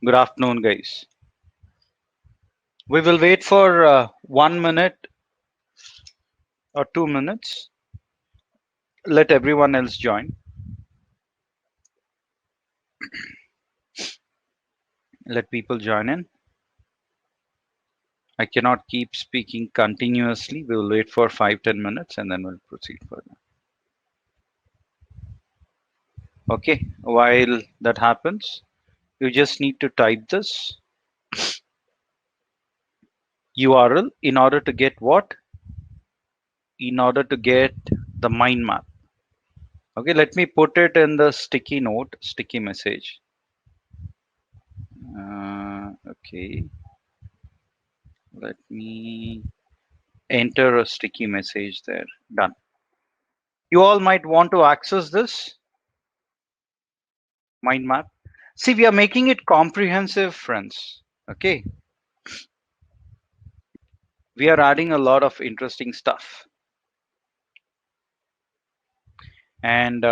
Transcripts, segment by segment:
Good afternoon, guys. We will wait for 1 minute or 2 minutes. Let everyone else join. Let people join in. I cannot keep speaking continuously. We will wait for 5-10 minutes and then we'll proceed further. Okay. While that happens, you just need to type this URL in order to get what? In order to get the mind map. Okay. Let me put it in the sticky note, sticky message. Okay. Let me enter a sticky message there. Done. You all might want to access this mind map. See, we are making it comprehensive, friends. Okay. We are adding a lot of interesting stuff. And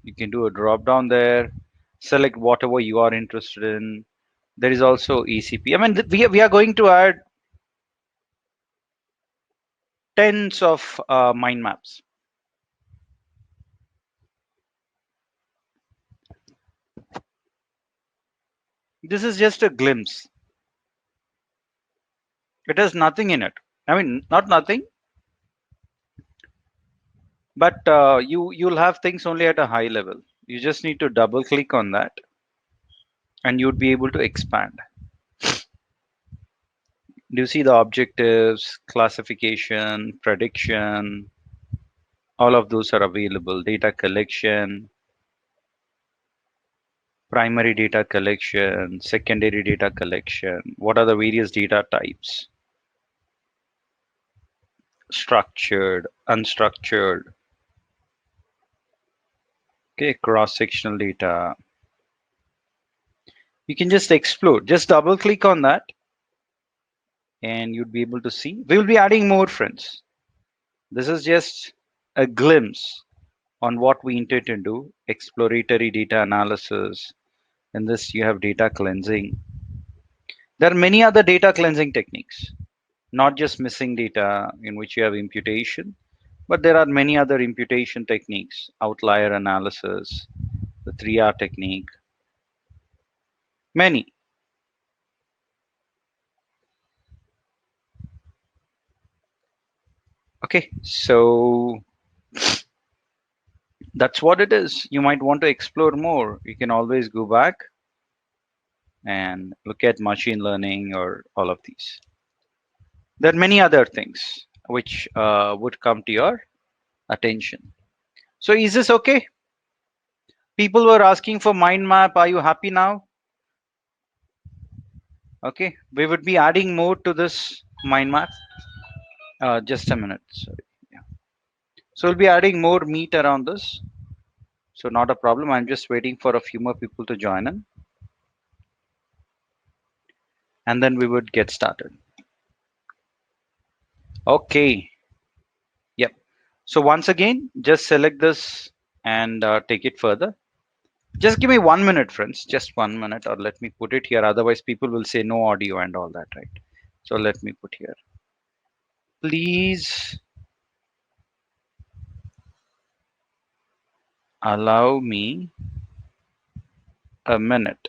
you can do a drop down there, select whatever you are interested in. There is also ECP. I mean, we are going to add tens of mind maps. This is just a glimpse. It has nothing in it. I mean, not nothing, but you'll have things only at a high level. You just need to double click on that and you'd be able to expand. Do you see the objectives, classification, prediction? All of those are available. Data collection, primary data collection, secondary data collection. What are the various data types? Structured, unstructured. Okay, cross-sectional data. You can just explore. Just double click on that and you'd be able to see. We will be adding more, friends. This is just a glimpse on what we intend to do. Exploratory data analysis. In this, you have data cleansing. There are many other data cleansing techniques, not just missing data in which you have imputation, but there are many other imputation techniques, outlier analysis, the 3R technique, many. Okay, so that's what it is. You might want to explore more. You can always go back and look at machine learning or all of these. There are many other things which would come to your attention. So is this okay? People were asking for mind map. Are you happy now? Okay, we would be adding more to this mind map. Just a minute. Sorry. Yeah. So we'll be adding more meat around this. So not a problem. I'm just waiting for a few more people to join in. And then we would get started. Okay. Yep. So once again, just select this and take it further. Just give me 1 minute, friends. Just 1 minute, or let me put it here. Otherwise, people will say no audio and all that, right? So let me put here. Please allow me a minute.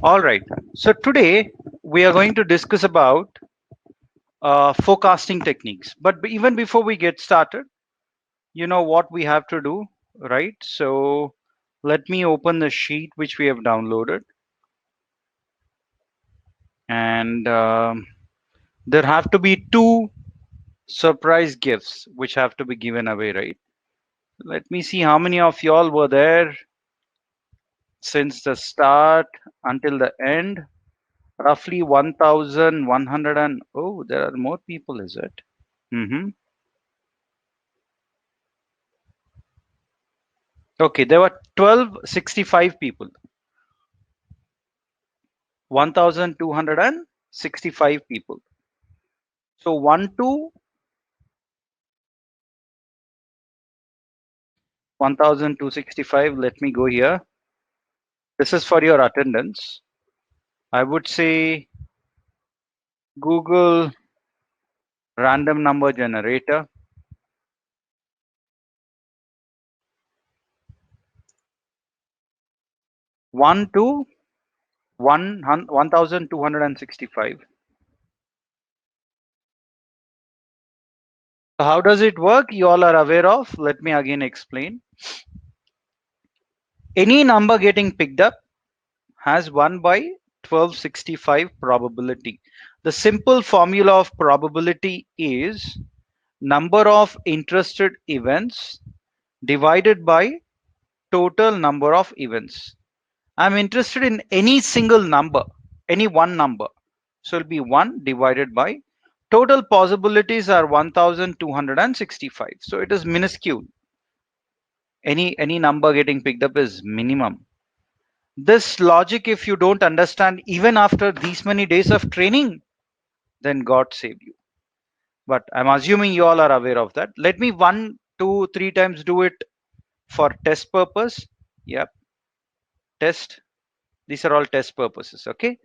All right. So today we are going to discuss about forecasting techniques. But even before we get started, you know what we have to do, right? So let me open the sheet which we have downloaded, and there have to be two surprise gifts which have to be given away, right? Let me see how many of y'all were there since the start until the end. Roughly 1,100 and oh, there are more people, is it? Mm-hmm. Okay, there were 1265 people. 1,265 people. So 1,265. Let me go here. This is for your attendance. I would say Google random number generator. 1 to 1,265. So how does it work? You all are aware of. Let me again explain. Any number getting picked up has 1 by 1265 probability. The simple formula of probability is number of interested events divided by total number of events. I'm interested in any single number, any one number. So it'll be 1 divided by total possibilities are 1,265. So it is minuscule. Any number getting picked up is minimum. This logic, if you don't understand even after these many days of training, then God save you. But I'm assuming you all are aware of that. Let me 1, 2, 3 times do it for test purpose. Yep, test. These are all test purposes. Okay,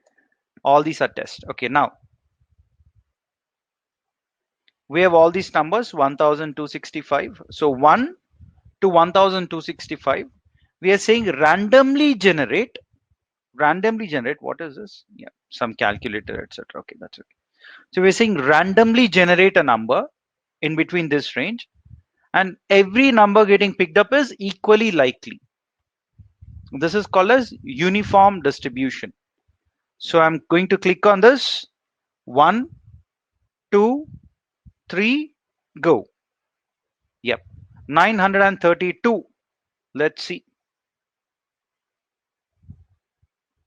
all these are test. Okay, now we have all these numbers 1,265. So 1 to 1,265. We are saying randomly generate. What is this? Yeah, some calculator, etc. Okay, that's okay. So we're saying randomly generate a number in between this range, and every number getting picked up is equally likely. This is called as uniform distribution. So I'm going to click on this. 1, 2, 3, go. Yep. 932. Let's see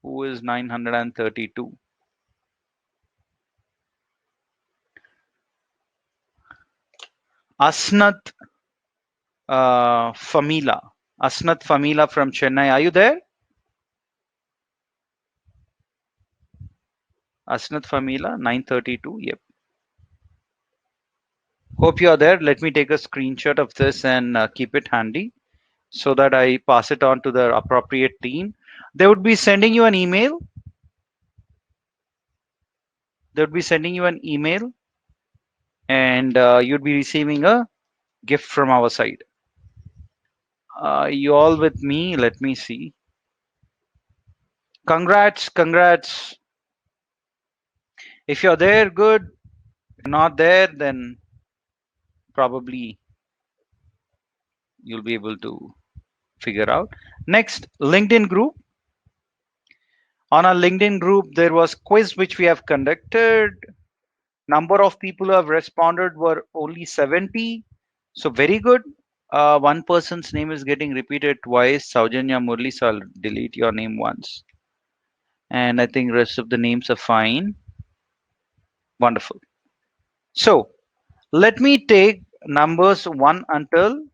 who is 932. Asnath Famila. Asnath Famila from Chennai. Are you there? Asnath Famila 932. Yep. Hope you are there. Let me take a screenshot of this and keep it handy so that I pass it on to the appropriate team. They would be sending you an email. They would be sending you an email, and you'd be receiving a gift from our side. You all with me? Let me see. Congrats, congrats. If you're there, good. If you're not there, then probably you'll be able to figure out. Next, LinkedIn group. On our LinkedIn group, there was quiz which we have conducted. Number of people who have responded were only 70. So very good. One person's name is getting repeated twice. Saujanya Murli, so I'll delete your name once. And I think rest of the names are fine. Wonderful. So let me take numbers 1 until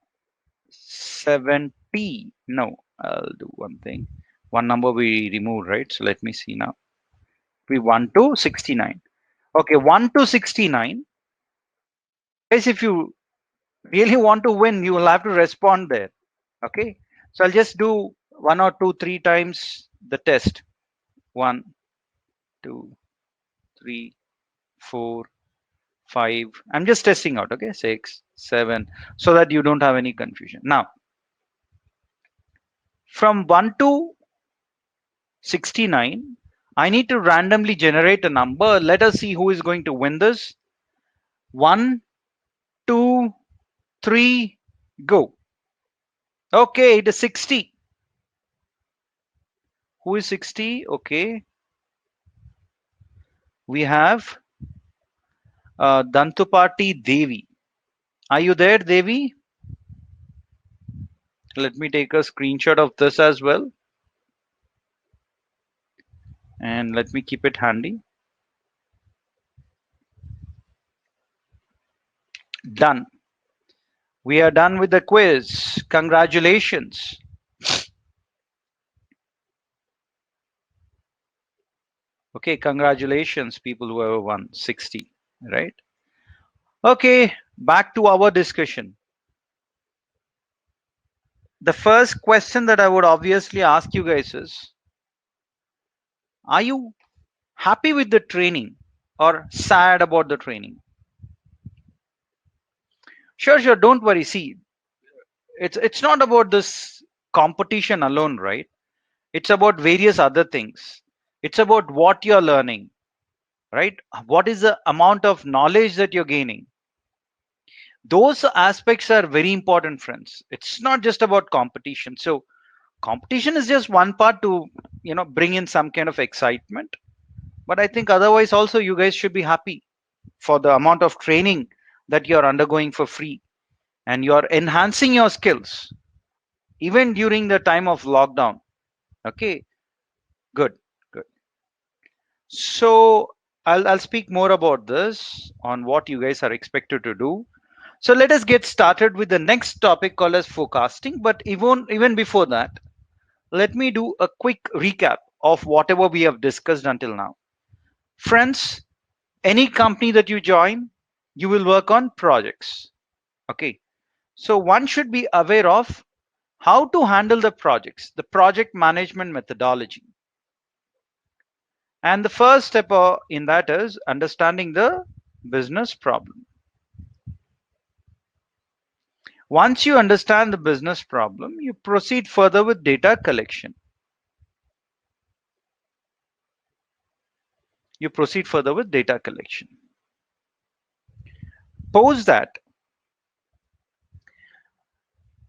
70. No, I'll do one thing. One number we removed, right? So let me see now. We 1 to 69. Okay, 1 to 69. Guys, if you really want to win, you will have to respond there. Okay, so I'll just do 1 or 2, 3 times the test. 1, 2, 3, 4, 5. I'm just testing out. Okay, 6, 7, so that you don't have any confusion. Now, from 1 to 69, I need to randomly generate a number. Let us see who is going to win this. 1, 2, 3, go. Okay, it is 60. Who is 60? Okay, we have Dantupati Devi. Are you there, Devi? Let me take a screenshot of this as well. And let me keep it handy. Done. We are done with the quiz. Congratulations. Okay, congratulations, people who have won 60, right? Okay, back to our discussion. The first question that I would obviously ask you guys is, are you happy with the training or sad about the training? Sure, don't worry. See, it's not about this competition alone, right? It's about various other things. It's about what you're learning, right? What is the amount of knowledge that you're gaining? Those aspects are very important, friends. It's not just about competition. So competition is just one part to, bring in some kind of excitement. But I think otherwise also you guys should be happy for the amount of training that you're undergoing for free, and you're enhancing your skills even during the time of lockdown. Okay, good, good. So I'll speak more about this on what you guys are expected to do. So let us get started with the next topic called as forecasting. But even before that, let me do a quick recap of whatever we have discussed until now. Friends, any company that you join, you will work on projects. Okay. So one should be aware of how to handle the projects, the project management methodology. And the first step in that is understanding the business problem. Once you understand the business problem, you proceed further with data collection. You proceed further with data collection. Post that,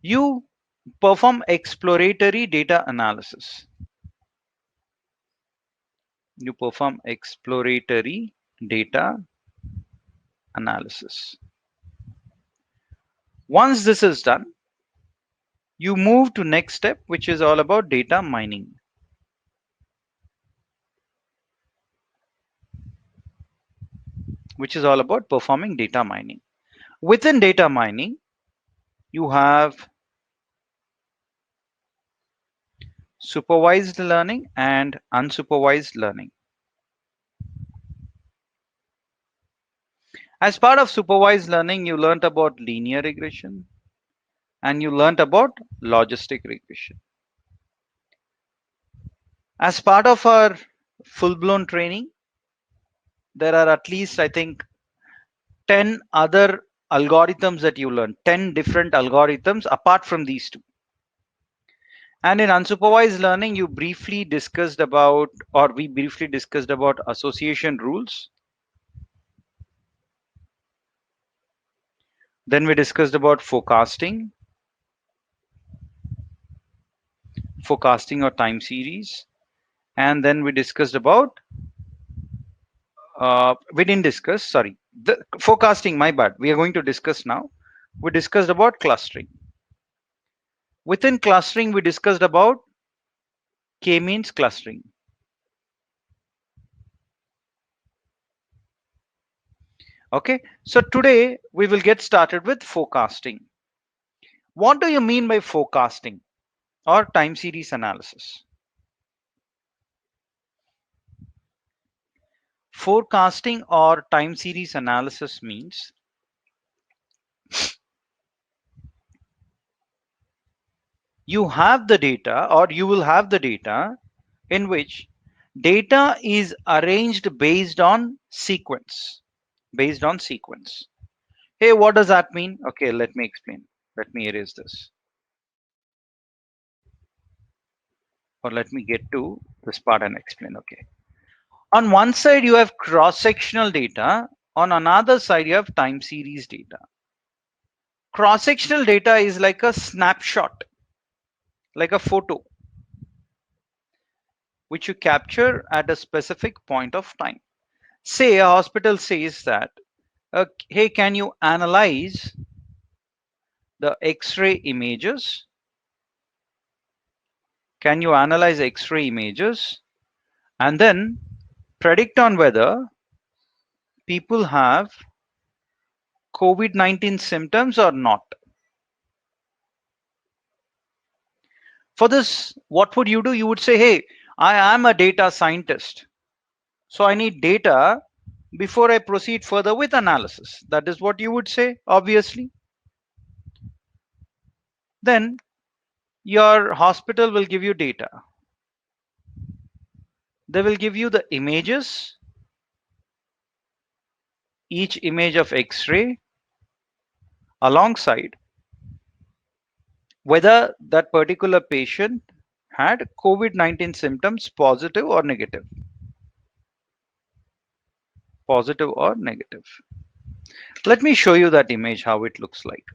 you perform exploratory data analysis. You perform exploratory data analysis. Once this is done, you move to next step, which is all about data mining. Which is all about performing data mining. Within data mining, you have supervised learning and unsupervised learning. As part of supervised learning, you learned about linear regression and you learned about logistic regression. As part of our full-blown training, there are at least, I think, 10 other algorithms that you learn, 10 different algorithms apart from these two. And in unsupervised learning, you briefly discussed about, or we briefly discussed about association rules. Then we discussed about forecasting or time series. And then we discussed about, we didn't discuss, sorry, the forecasting, my bad. We are going to discuss now. We discussed about clustering. Within clustering, we discussed about k-means clustering. Okay, so today we will get started with forecasting. What do you mean by forecasting or time series analysis? Forecasting or time series analysis means you have the data, or you will have the data in which data is arranged based on sequence. Based on sequence. Hey, what does that mean? Okay, let me explain. Let me erase this. Or let me get to this part and explain. Okay. On one side, you have cross-sectional data. On another side, you have time series data. Cross-sectional data is like a snapshot, like a photo, which you capture at a specific point of time. Say a hospital says that, hey, can you analyze the X-ray images? Can you analyze X-ray images and then predict on whether people have COVID-19 symptoms or not? For this, what would you do? You would say, hey, I am a data scientist, so I need data before I proceed further with analysis. That is what you would say, obviously. Then your hospital will give you data. They will give you the images, each image of X-ray, alongside whether that particular patient had COVID-19 symptoms, positive or negative. Positive or negative. Let me show you that image, how it looks like.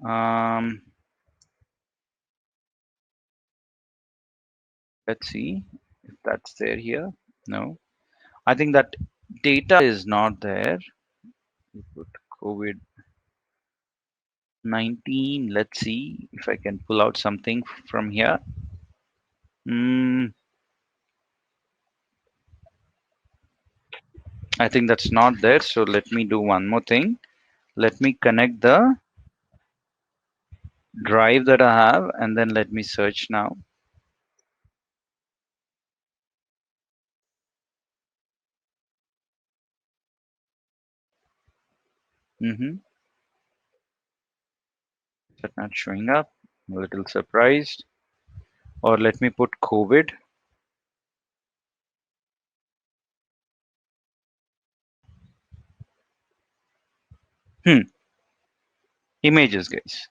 Um, let's see if that's there here. No, I think that data is not there. We put COVID-19. Let's see if I can pull out something from here. I think that's not there. So let me do one more thing. Let me connect the drive that I have and then let me search now. That's not showing up. I'm a little surprised. Or let me put COVID. Images, guys.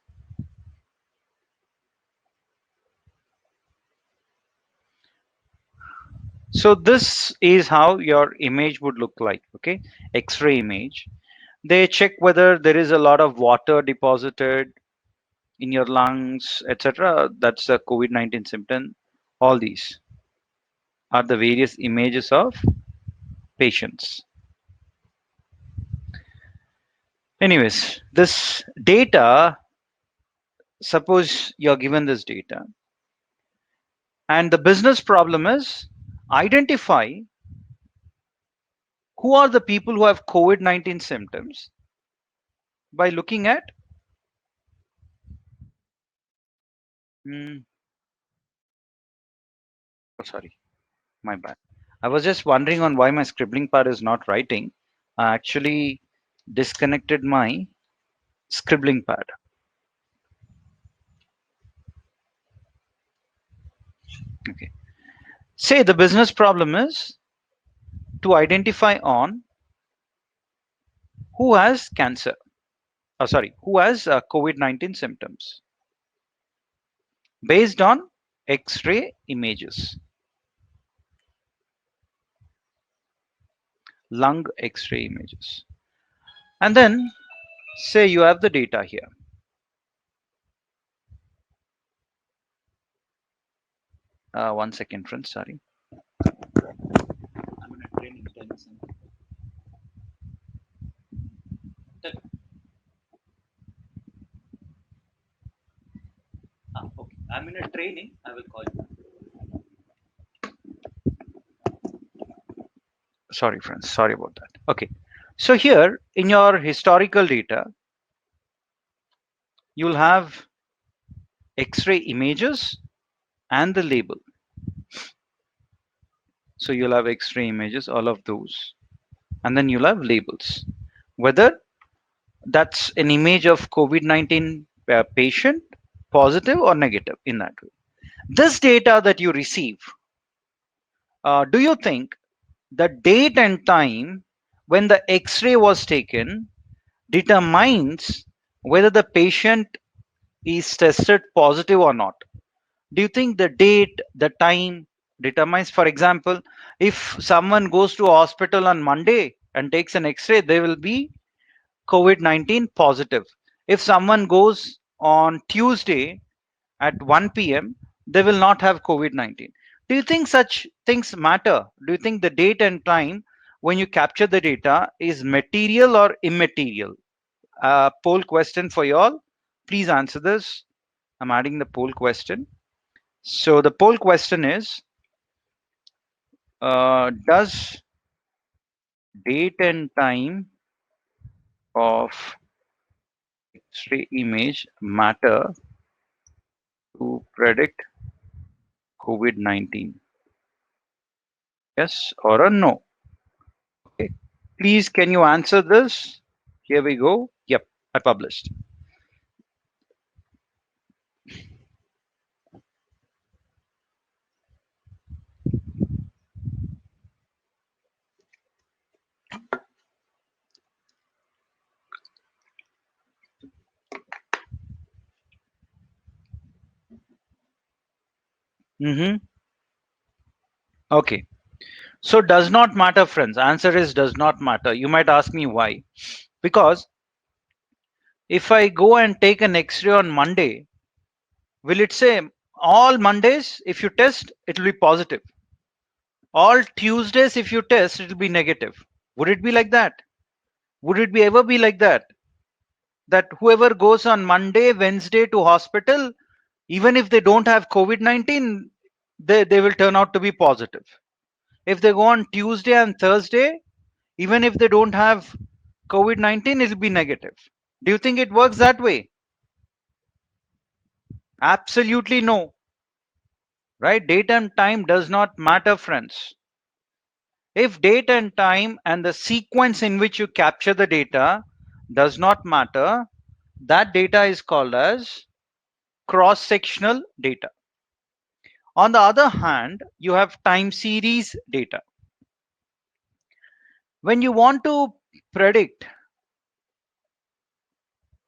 So this is how your image would look like. Okay, X-ray image. They check whether there is a lot of water deposited in your lungs, etc. That's a COVID-19 symptom. All these are the various images of patients. Anyways, this data, suppose you're given this data, and the business problem is identify who are the people who have COVID-19 symptoms by looking at oh, sorry, my bad. I was just wondering on why my scribbling pad is not writing. I actually disconnected my scribbling pad. Okay. Say the business problem is to identify on who has cancer. Who has COVID-19 symptoms based on X-ray images, lung X-ray images. And then say you have the data here. One second, friends, sorry. I'm in a training. Okay. I'm in a training. I will call you. Sorry, friends. Sorry about that. Okay. So here in your historical data, you'll have X-ray images and the label. So you'll have X-ray images, all of those, and then you'll have labels. Whether that's an image of COVID-19 patient, positive or negative in that way. This data that you receive, do you think the date and time when the X-ray was taken determines whether the patient is tested positive or not? Do you think the date, the time determines? For example, if someone goes to a hospital on Monday and takes an X-ray, they will be COVID-19 positive. If someone goes on Tuesday at 1 p.m., they will not have COVID-19. Do you think such things matter? Do you think the date and time when you capture the data is material or immaterial? Poll question for you all. Please answer this. I'm adding the poll question. So the poll question is, does date and time of X-ray image matter to predict COVID-19? Yes or a no? Okay. Please, can you answer this? Here we go. Yep, I published. Mm-hmm. Okay. So does not matter, friends. Answer is does not matter. You might ask me why. Because if I go and take an X-ray on Monday, will it say all Mondays if you test it will be positive? All Tuesdays if you test it will be negative? Would it be like that? Would it be ever be like that? That whoever goes on Monday, Wednesday to hospital, even if they don't have COVID-19, they will turn out to be positive. If they go on Tuesday and Thursday, even if they don't have COVID-19, it'll be negative. Do you think it works that way? Absolutely no. Right? Date and time does not matter, friends. If date and time and the sequence in which you capture the data does not matter, that data is called as cross-sectional data. On the other hand, you have time series data. When you want to predict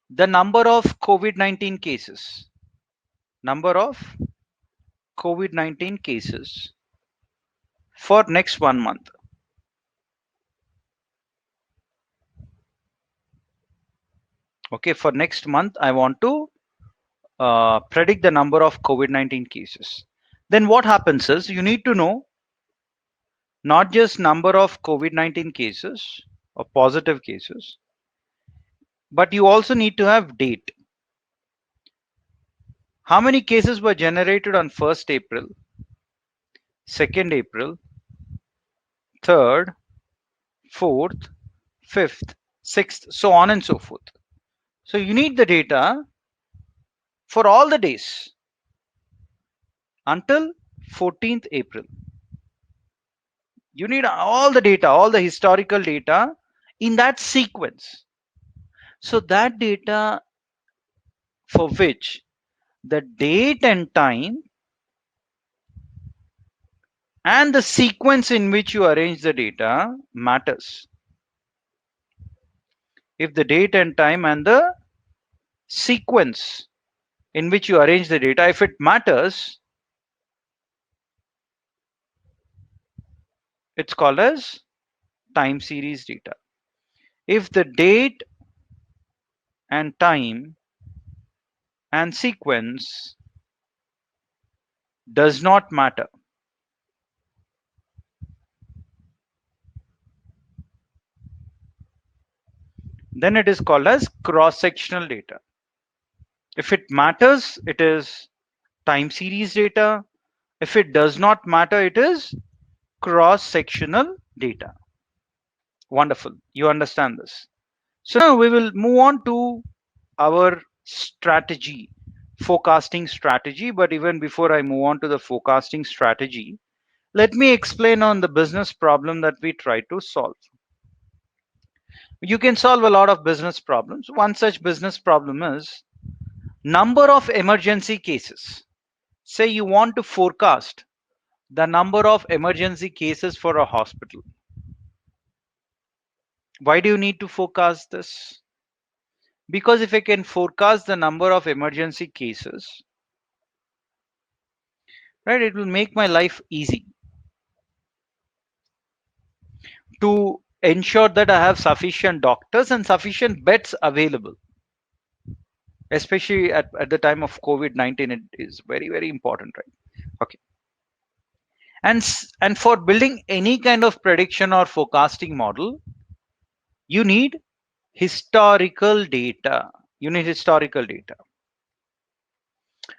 the number of COVID-19 cases, number of COVID-19 cases for next 1 month. Okay, for next month, I want to predict the number of COVID-19 cases. Then what happens is you need to know not just number of COVID-19 cases or positive cases, but you also need to have date. How many cases were generated on 1st April, 2nd April, 3rd, 4th, 5th, 6th, so on and so forth. So you need the data for all the days until 14th April. You need all the data, all the historical data in that sequence. So that data for which the date and time and the sequence in which you arrange the data matters. If the date and time and the sequence in which you arrange the data, if it matters, it's called as time series data. If the date and time and sequence does not matter, then it is called as cross-sectional data. If it matters, it is time series data. If it does not matter, it is cross-sectional data. Wonderful. You understand this. So now we will move on to our strategy, forecasting strategy. But even before I move on to the forecasting strategy, let me explain on the business problem that we try to solve. You can solve a lot of business problems. One such business problem is number of emergency cases. Say you want to forecast the number of emergency cases for a hospital. Why do you need to forecast this? Because if I can forecast the number of emergency cases, right? It will make my life easy to ensure that I have sufficient doctors and sufficient beds available, especially at the time of COVID-19. It is very, very important, right? Okay. And for building any kind of prediction or forecasting model, you need historical data. You need historical data.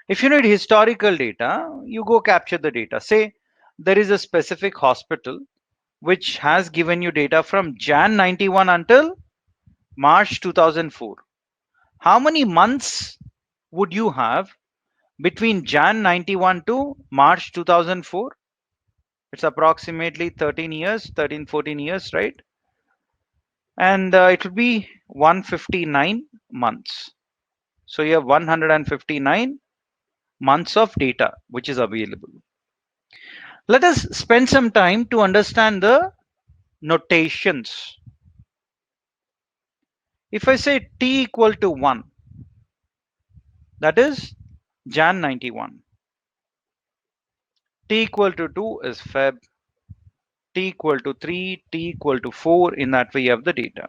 If you need historical data, you go capture the data. Say there is a specific hospital which has given you data from Jan 91 until March 2004. How many months would you have between Jan 91 to March 2004? It's approximately 13 years, 13, 14 years, right? And it will be 159 months. So you have 159 months of data which is available. Let us spend some time to understand the notations. If I say t equal to 1, that is Jan 91. T equal to 2 is Feb. T equal to 3, T equal to 4. In that way, you have the data.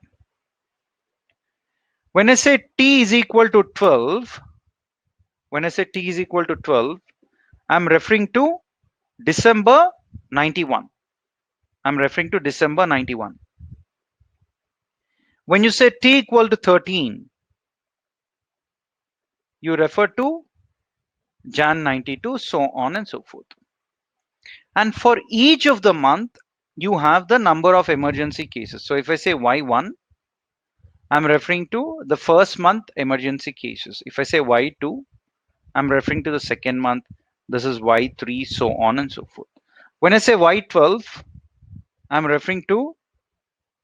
When I say T is equal to 12, when I say T is equal to 12, I'm referring to December 91. I'm referring to December 91. When you say T equal to 13, you refer to Jan 92, so on and so forth. And for each of the month, you have the number of emergency cases. So if I say Y1, I'm referring to the first month emergency cases. If I say Y2, I'm referring to the second month. This is Y3, so on and so forth. When I say Y12, I'm referring to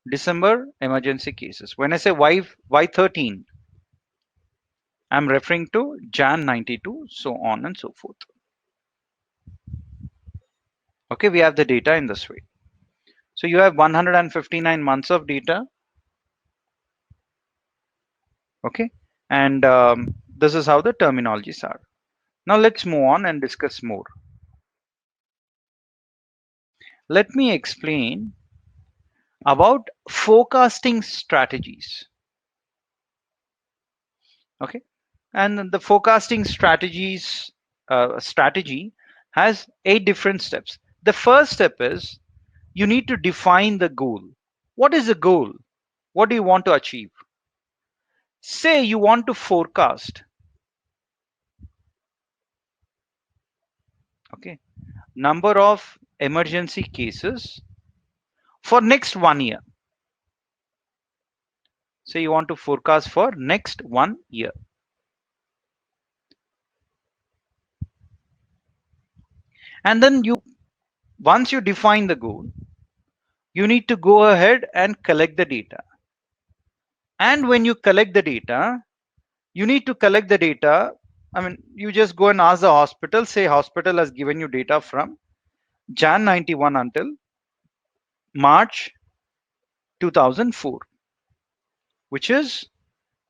December emergency cases. When I say Y13, I'm referring to Jan 92, so on and so forth. Okay, we have the data in this way. So you have 159 months of data. Okay, and this is how the terminologies are. Now let's move on and discuss more. Let me explain about forecasting strategies. Okay, and the forecasting strategy has 8 different steps. The first step is you need to define the goal. What is the goal? What do you want to achieve? Say you want to forecast, okay, number of emergency cases for next 1 year. Say you want to forecast for next 1 year. And then once you define the goal, you need to go ahead and collect the data. And when you collect the data, you need to collect the data. I mean, you just go and ask the hospital, say hospital has given you data from Jan 91 until March 2004, which is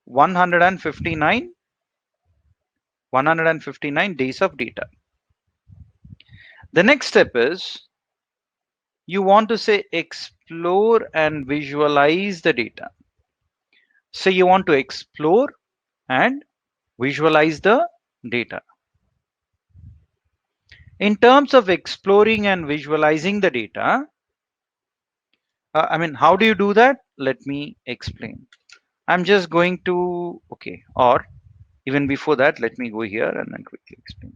159 days of data. The next step is you want to say explore and visualize the data. So you want to explore and visualize the data. In terms of exploring and visualizing the data, I mean, how do you do that? Let me explain. I'm just going to, okay, or even before that, let me go here and then quickly explain.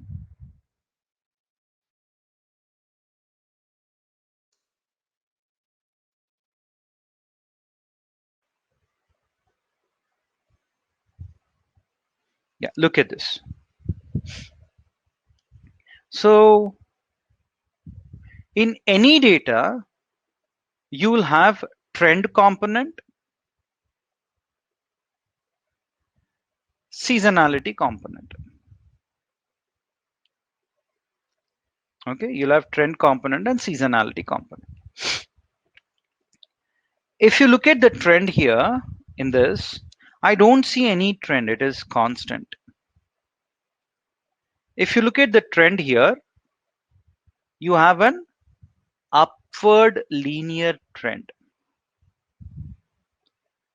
Yeah, look at this. So in any data, you will have trend component, seasonality component. Okay, you'll have trend component and seasonality component. If you look at the trend here in this, I don't see any trend. It is constant. If you look at the trend here, you have an upward linear trend.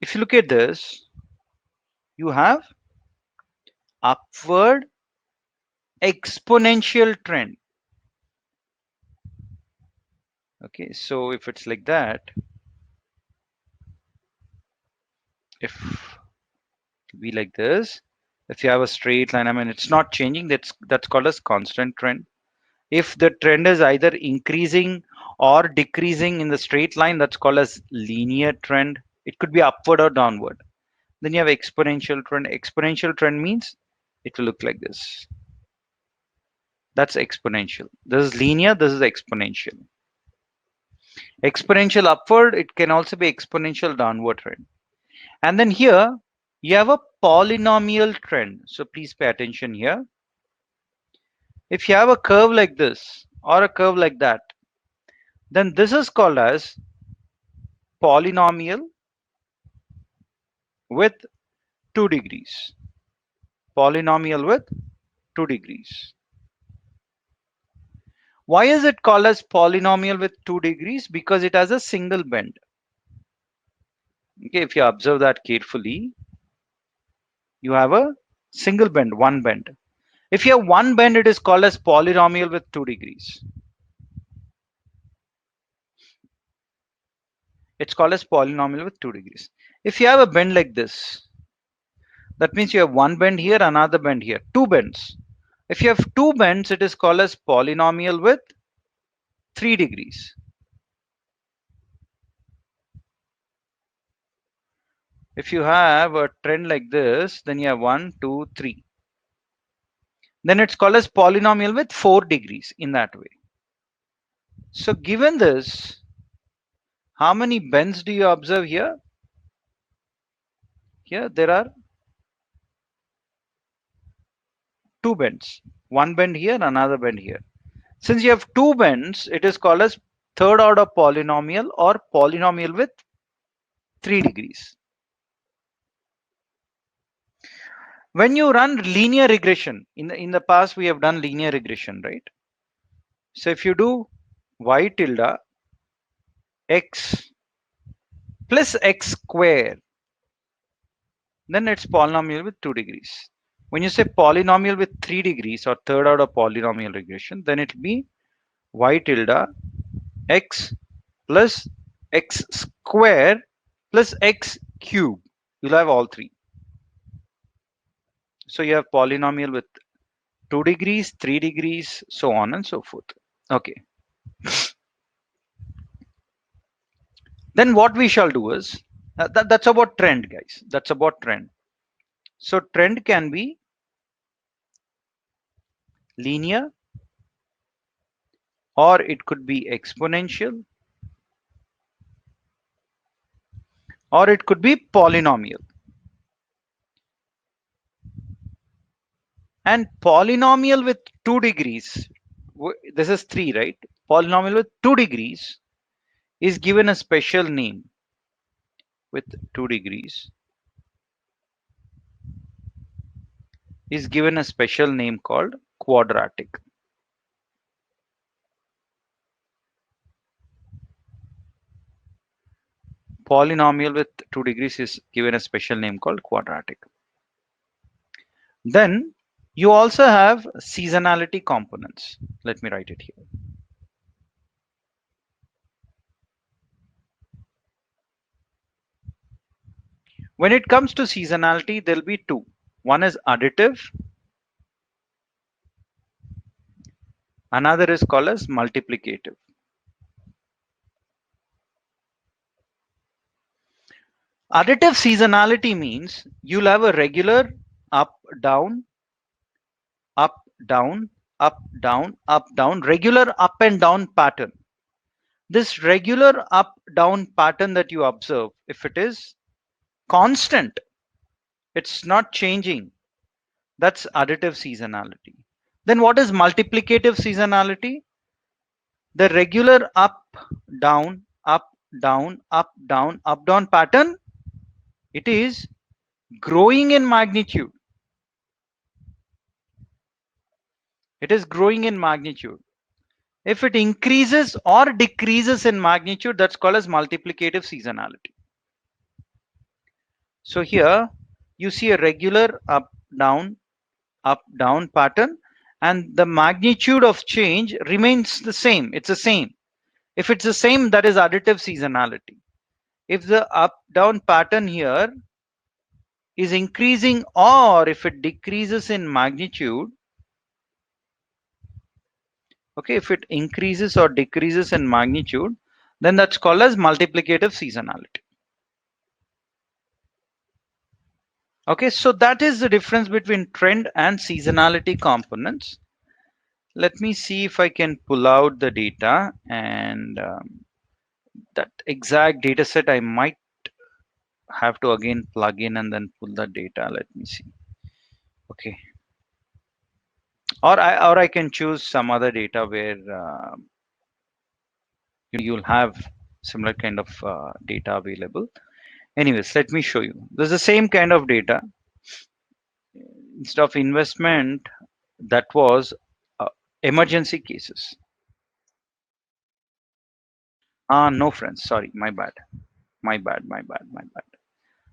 If you look at this, you have upward exponential trend. Okay, so if it's like that, if it be like this, if you have a straight line, I mean it's not changing, that's called as constant trend. If the trend is either increasing or decreasing in the straight line, that's called as linear trend. It could be upward or downward. Then you have exponential trend. Exponential trend means it will look like this. That's exponential. This is linear, this is exponential. Exponential upward, it can also be exponential downward trend. And then here you have a polynomial trend. So please pay attention here. If you have a curve like this or a curve like that, then this is called as polynomial with 2 degrees. Polynomial with 2 degrees. Why is it called as polynomial with 2 degrees? Because it has a single bend. Okay, if you observe that carefully, you have a single bend, one bend. If you have one bend, it is called as polynomial with 2 degrees. It's called as polynomial with 2 degrees. If you have a bend like this, that means you have one bend here, another bend here, two bends. If you have two bends, it is called as polynomial with 3 degrees. If you have a trend like this, then you have 1, 2, 3. Then it's called as polynomial with 4 degrees in that way. So given this, how many bends do you observe here? Here there are two bends. One bend here, another bend here. Since you have two bends, it is called as third order polynomial or polynomial with 3 degrees. When you run linear regression, in the past we have done linear regression, right? So if you do y tilde x plus x square, then it's polynomial with 2 degrees. When you say polynomial with 3 degrees or third order polynomial regression, then it will be y tilde x plus x square plus x cube. You'll have all three. So you have polynomial with 2 degrees, 3 degrees, so on and so forth. Okay. Then what we shall do is, that's about trend, guys. That's about trend. So trend can be linear, or it could be exponential, or it could be polynomial. And polynomial with 2 degrees, this is 3, right? Polynomial with 2 degrees is given a special name with 2 degrees is given a special name called quadratic. Polynomial with 2 degrees is given a special name called quadratic. Then you also have seasonality components. Let me write it here. When it comes to seasonality, there'll be two. One is additive, another is called as multiplicative. Additive seasonality means you'll have a regular up, down, up, down, up, down, up, down, regular up and down pattern. This regular up, down pattern that you observe, if it is constant, it's not changing, that's additive seasonality. Then what is multiplicative seasonality? The regular up, down, up, down, up, down, up, down pattern, it is growing in magnitude. It is growing in magnitude. If it increases or decreases in magnitude, that's called as multiplicative seasonality. So here you see a regular up down pattern, and the magnitude of change remains the same. It's the same. If it's the same, that is additive seasonality. If the up down pattern here is increasing or if it decreases in magnitude, okay, if it increases or decreases in magnitude, then that's called as multiplicative seasonality. Okay, so that is the difference between trend and seasonality components. Let me see if I can pull out the data, and that exact data set I might have to again plug in and then pull the data. Let me see. Okay, or I can choose some other data where you'll have similar kind of data available. Anyways, let me show you. There's the same kind of data. Instead of investment, that was emergency cases. No friends, sorry, my bad, my bad.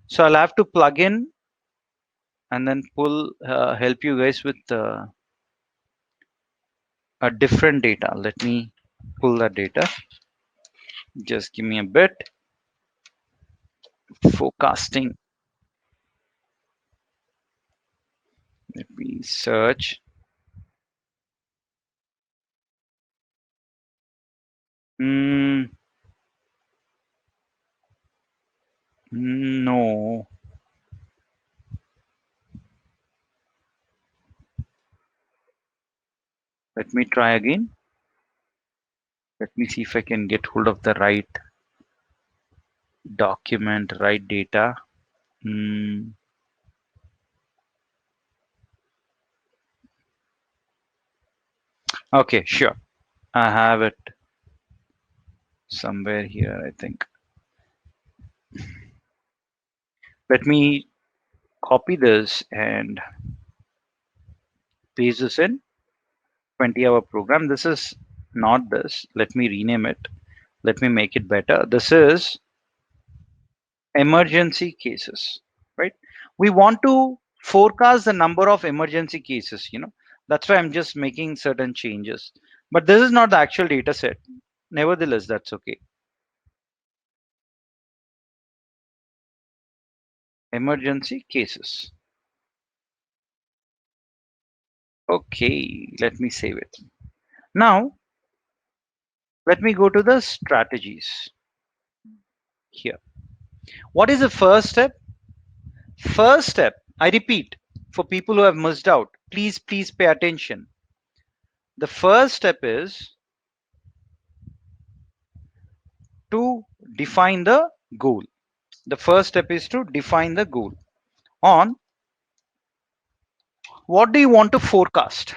So I'll have to plug in and then pull, help you guys with a different data. Let me pull that data. Just give me a bit. Forecasting. Let me search. No. Let me try again. Let me see if I can get hold of the right document, right data. Okay, sure. I have it somewhere here, I think. Let me copy this and paste this in 20-hour program. This is not this. Let me rename it. Let me make it better. This is emergency cases, right? We want to forecast the number of emergency cases, That's why I'm just making certain changes. But this is not the actual data set. Nevertheless, that's okay. Emergency cases. Okay, let me save it. Now, let me go to the strategies here. What is the first step? First step, I repeat, for people who have missed out, please pay attention. The first step is to define the goal. The first step is to define the goal on what do you want to forecast.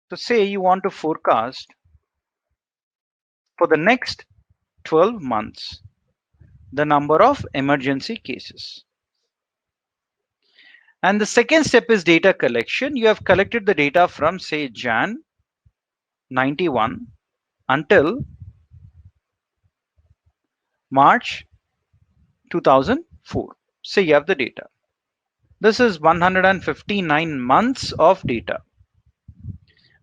So say you want to forecast for the next 12 months the number of emergency cases. And the second step is data collection. You have collected the data from say Jan 91 until March 2004. Say you have the data. This is 159 months of data.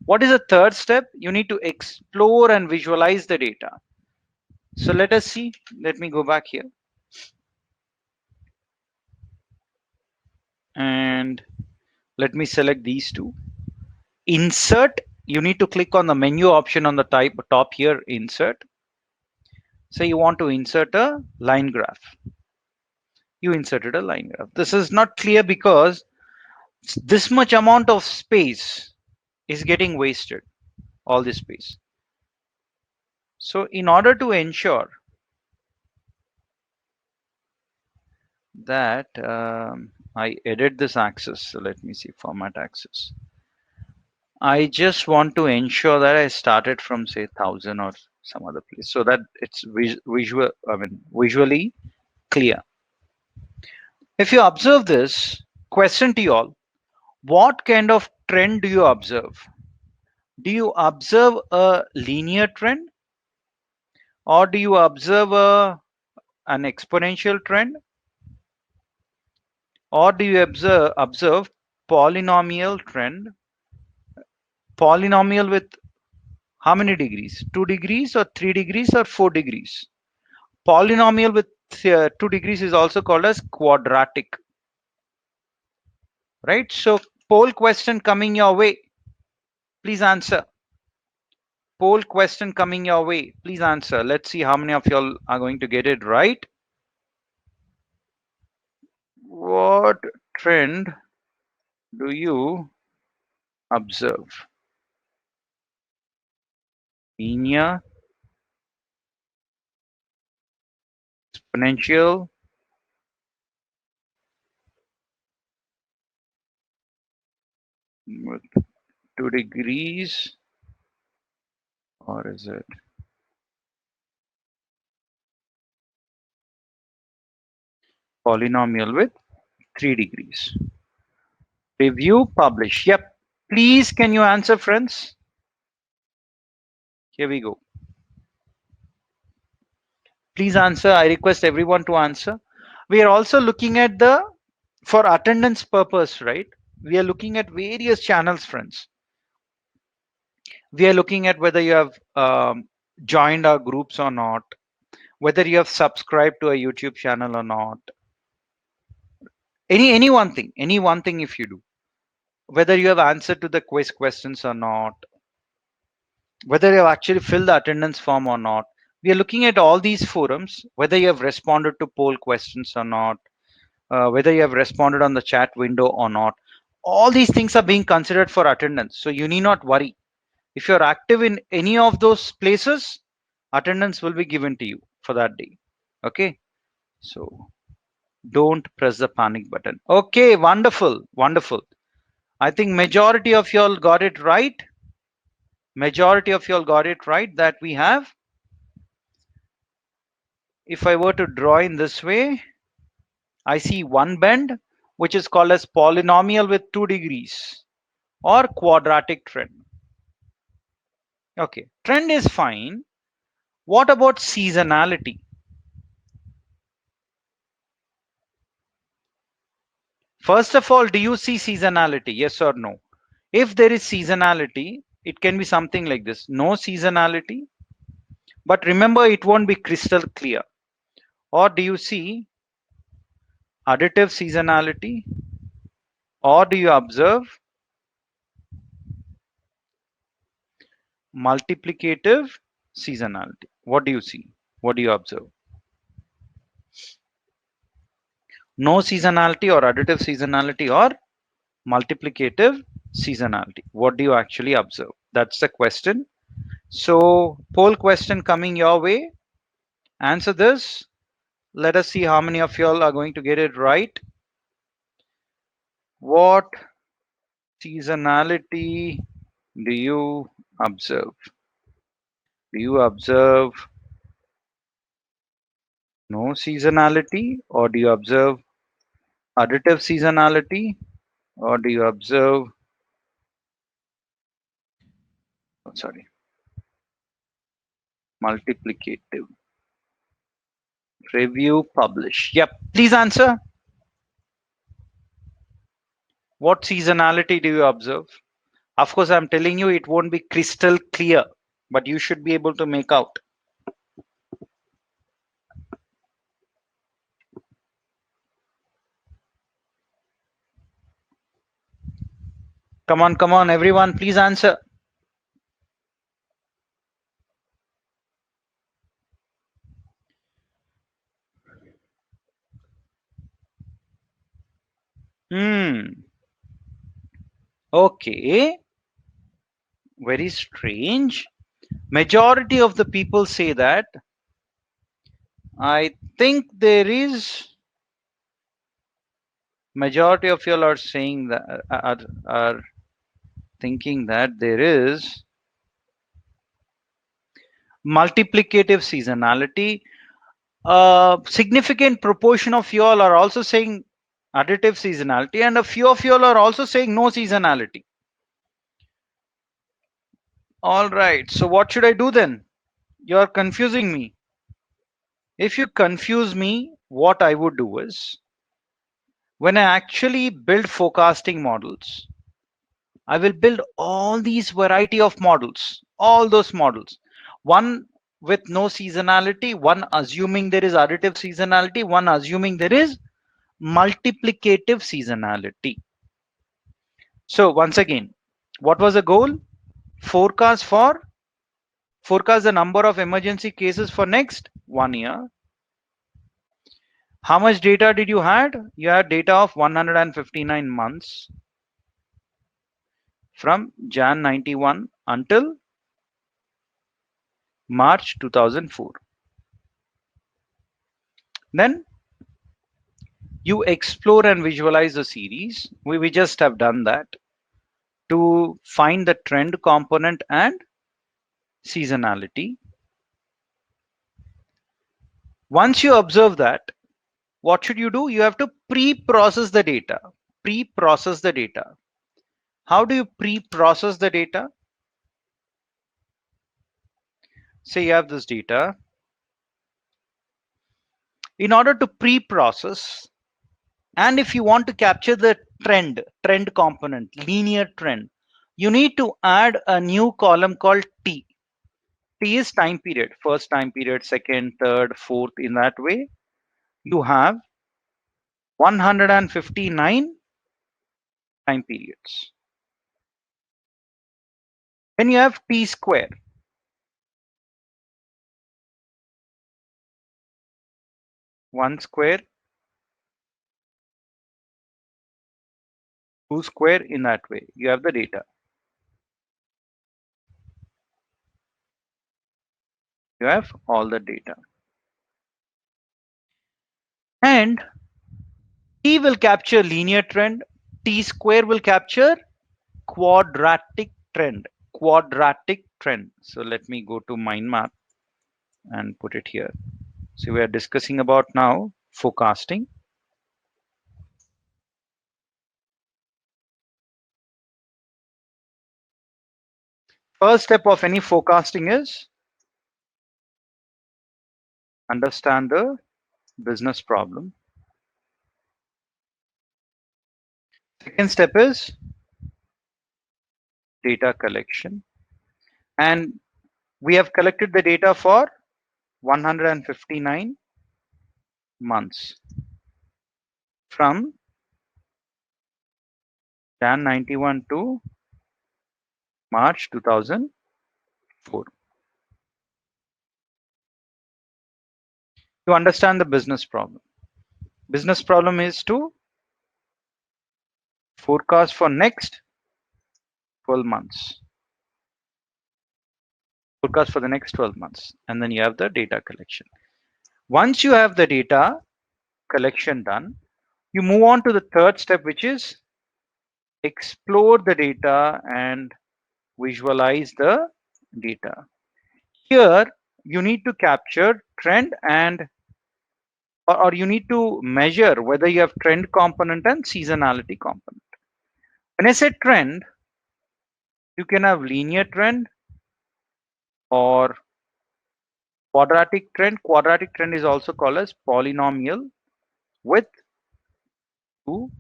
What is the third step? You need to explore and visualize the data. So let us see. Let me go back here. And let me select these two. Insert. You need to click on the menu option on the top here, insert. So you want to insert a line graph. You inserted a line graph. This is not clear because this much amount of space is getting wasted, all this space. So in order to ensure that I edit this axis, so let me see, format axis. I just want to ensure that I started from say 1000 or some other place so that it's visually clear. If you observe this, question to you all, What kind of trend do you observe? Do you observe a linear trend, or do you observe an exponential trend, or do you observe polynomial trend, polynomial with how many degrees? 2 degrees or 3 degrees or 4 degrees? Polynomial with 2 degrees is also called as quadratic, right? So poll question coming your way. Please answer. Poll question coming your way. Please answer. Let's see how many of y'all are going to get it right. What trend do you observe? Linear, exponential, with 2 degrees, or is it polynomial with 3 degrees? Review, publish. Yep. Please, can you answer, friends? Here we go. Please answer. I request everyone to answer. We are also looking at for attendance purpose, right? We are looking at various channels, friends. We are looking at whether you have joined our groups or not, whether you have subscribed to a YouTube channel or not. Any one thing if you do, whether you have answered to the quiz questions or not, whether you have actually filled the attendance form or not. We are looking at all these forums, whether you have responded to poll questions or not, whether you have responded on the chat window or not. All these things are being considered for attendance. So you need not worry. If you're active in any of those places, attendance will be given to you for that day. Okay. So don't press the panic button. Okay. Wonderful. Wonderful. I think majority of y'all got it right. Majority of y'all got it right that we have. If I were to draw in this way, I see one bend, which is called as polynomial with 2 degrees or quadratic trend. Okay, trend is fine. What about seasonality? First of all, do you see seasonality? Yes or no? If there is seasonality, it can be something like this. No seasonality, but remember it won't be crystal clear. Or do you see additive seasonality? Or do you observe multiplicative seasonality? What do you see? What do you observe? No seasonality or additive seasonality or multiplicative seasonality. What do you actually observe? That's the question. So poll question coming your way. Answer this. Let us see how many of y'all are going to get it right. What seasonality do you observe? Do you observe no seasonality, or do you observe additive seasonality, or do you observe, oh, sorry, multiplicative? Review, publish. Yep. Please answer. What seasonality do you observe? Of course, I'm telling you it won't be crystal clear, but you should be able to make out. Come on, everyone, please answer. Okay. Very strange. Majority of the people say that. I think there is majority of y'all are saying that are thinking that there is multiplicative seasonality. A significant proportion of y'all are also saying additive seasonality, and a few of you all are also saying no seasonality. All right, so what should I do then? You're confusing me. If you confuse me, what I would do is, when I actually build forecasting models, I will build all these variety of models, all those models. One with no seasonality, one assuming there is additive seasonality, one assuming there is multiplicative seasonality. So once again, what was the goal? Forecast the number of emergency cases for next 1 year. How much data did you had? You had data of 159 months from Jan 91 until March 2004. Then you explore and visualize the series. We just have done that to find the trend component and seasonality. Once you observe that, what should you do? You have to pre-process the data. Pre-process the data. How do you pre-process the data? Say you have this data. In order to pre-process, and if you want to capture the trend component, linear trend, you need to add a new column called T. T is time period, first time period, second, third, fourth. In that way, you have 159 time periods. Then you have T square. 1 square, 2 square. In that way, you have the data. You have all the data. And T will capture linear trend. T square will capture quadratic trend. Quadratic trend. So let me go to mind map and put it here. So we are discussing about now forecasting. First step of any forecasting is understand the business problem. Second step is data collection. And we have collected the data for 159 months from Jan 91 to March 2004. To understand the business problem. Business problem is to forecast for next 12 months. Forecast for the next 12 months. And then you have the data collection. Once you have the data collection done, you move on to the third step, which is explore the data and visualize the data. Here, you need to capture trend and or you need to measure whether you have trend component and seasonality component. When I say trend, you can have linear trend or quadratic trend. Quadratic trend is also called as polynomial with 2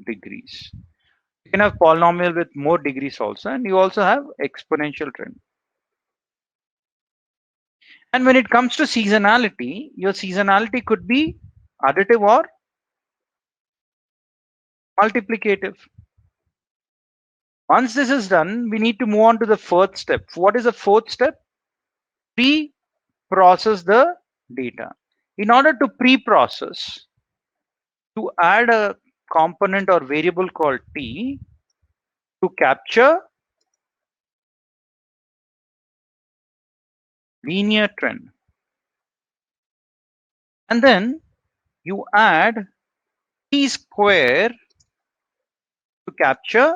degrees. You can have polynomial with more degrees also, and you also have exponential trend. And when it comes to seasonality, your seasonality could be additive or multiplicative. Once this is done, we need to move on to the fourth step. What is the fourth step? Pre-process the data. In order to pre-process, to add a component or variable called T to capture linear trend. And then you add T square to capture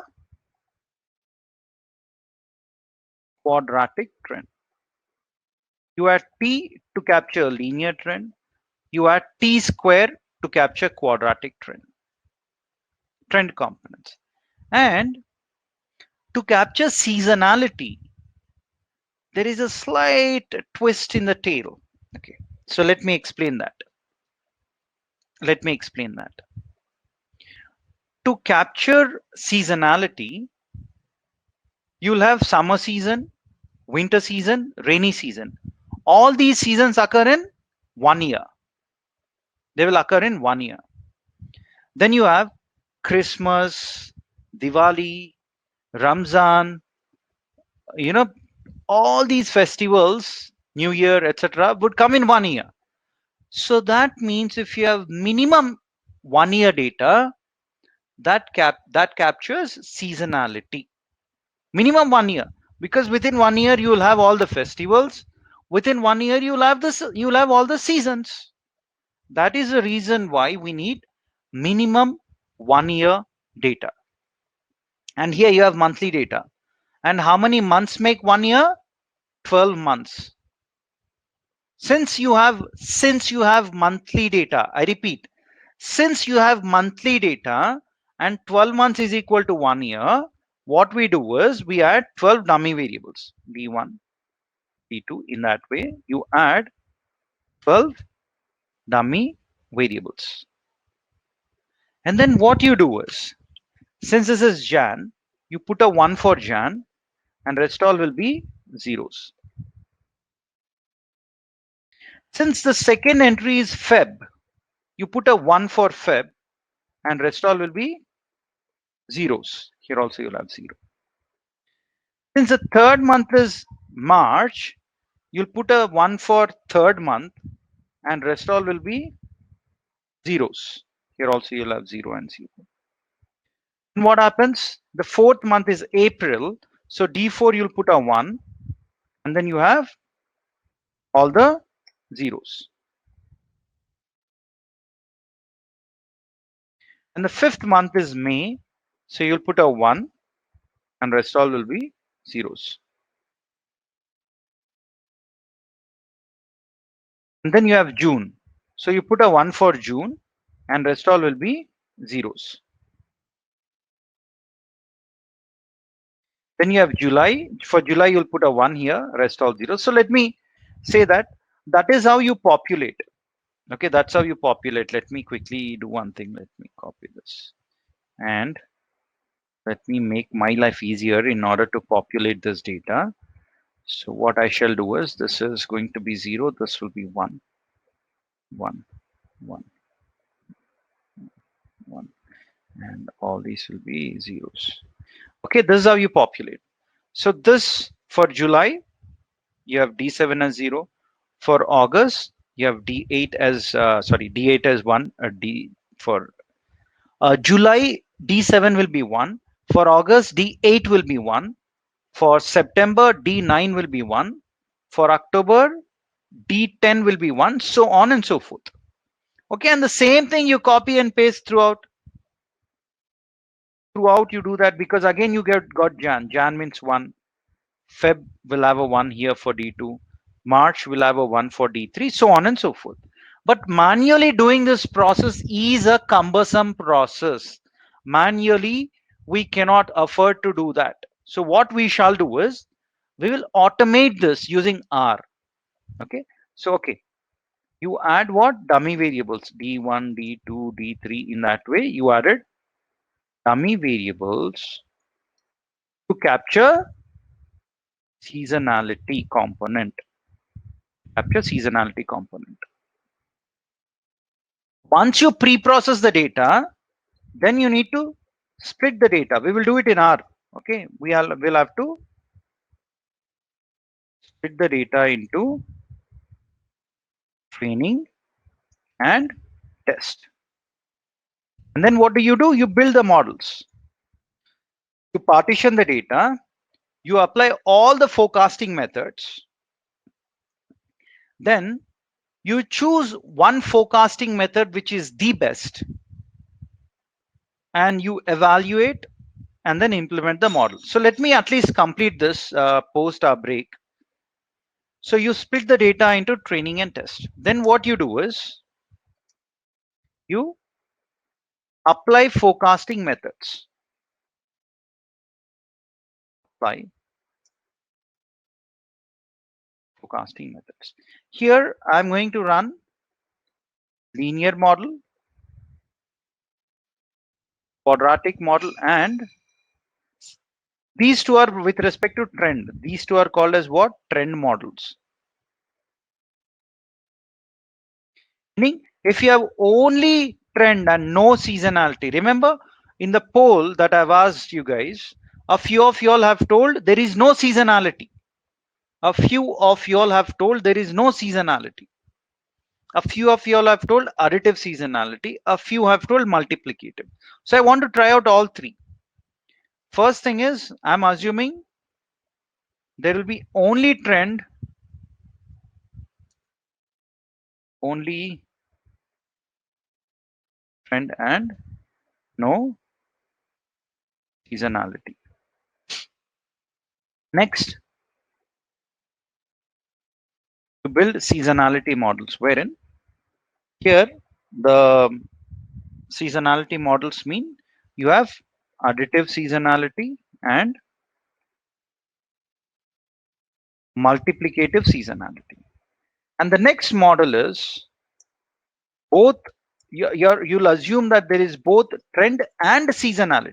quadratic trend. You add T to capture linear trend. You add T square to capture quadratic trend. trend components. And to capture seasonality, there is a slight twist in the tail. Okay, so let me explain that. Let me explain that. To capture seasonality, you'll have summer season, winter season, rainy season. All these seasons occur in 1 year. They will occur in 1 year. Then you have Christmas, Diwali, Ramzan, you know, all these festivals, New Year, etc., would come in 1 year. So that means if you have minimum 1 year data, that captures seasonality. Minimum 1 year, because within 1 year you will have all the festivals. Within 1 year you'll have this. You'll have all the seasons. That is the reason why we need minimum 1 year data. And here you have monthly data. And how many months make 1 year? 12 months. Since you have monthly data, I repeat, since you have monthly data and 12 months is equal to 1 year, what we do is we add 12 dummy variables, d1, d2. In that way, you add 12 dummy variables. And then what you do is, since this is Jan, you put a 1 for Jan and rest all will be zeros. Since the second entry is Feb, you put a 1 for Feb and rest all will be zeros. Here also you'll have 0. Since the third month is March, you'll put a 1 for third month and rest all will be zeros. Here also you'll have 0 and 0. And what happens? The fourth month is April. So D4 you'll put a 1 and then you have all the zeros. And the fifth month is May. So you'll put a 1 and rest all will be zeros. And then you have June. So you put a 1 for June and rest all will be zeros. Then you have July. For July, you'll put a 1 here, rest all zeros. So let me say that is how you populate. Okay, that's how you populate. Let me quickly do one thing. Let me copy this and let me make my life easier in order to populate this data. So what I shall do is, this is going to be 0. This will be 1, 1, 1, 1, and all these will be zeros. Okay, this is how you populate. So this for July, you have D7 as 0. For August, you have D8 as D8 as 1. D for July, D7 will be 1. For August, D8 will be 1. For September, D9 will be 1. For October, D10 will be 1. So on and so forth. Okay, and the same thing you copy and paste throughout. Throughout you do that, because again you got Jan. Jan means 1. Feb will have a 1 here for D2. March will have a 1 for D3, so on and so forth. But manually doing this process is a cumbersome process. Manually, we cannot afford to do that. So what we shall do is, we will automate this using R. Okay. So, okay. You add what? Dummy variables, D1, D2, D3. In that way, you added dummy variables to capture seasonality component. Once you pre-process the data, then you need to split the data. We will do it in R. Okay, we'll have to split the data into training and test. And then what do? You build the models. To partition the data, you apply all the forecasting methods. Then you choose one forecasting method which is the best, and you evaluate and then implement the model. So let me at least complete this post our break. So you split the data into training and test. Then what you do is, you Apply forecasting methods. Apply forecasting methods. Here I'm going to run linear model, quadratic model, and these two are with respect to trend. These two are called as what? Trend models. Meaning, if you have only trend and no seasonality, remember in the poll that I've asked you guys, a few of you all have told there is no seasonality. A few of you all have told there is no seasonality. A few of you all have told additive seasonality. A few have told multiplicative. So I want to try out all three. First thing is, I'm assuming there will be only trend, only trend and no seasonality. Next, to build seasonality models, wherein here the seasonality models mean you have additive seasonality and multiplicative seasonality. And the next model is both, you'll assume that there is both trend and seasonality.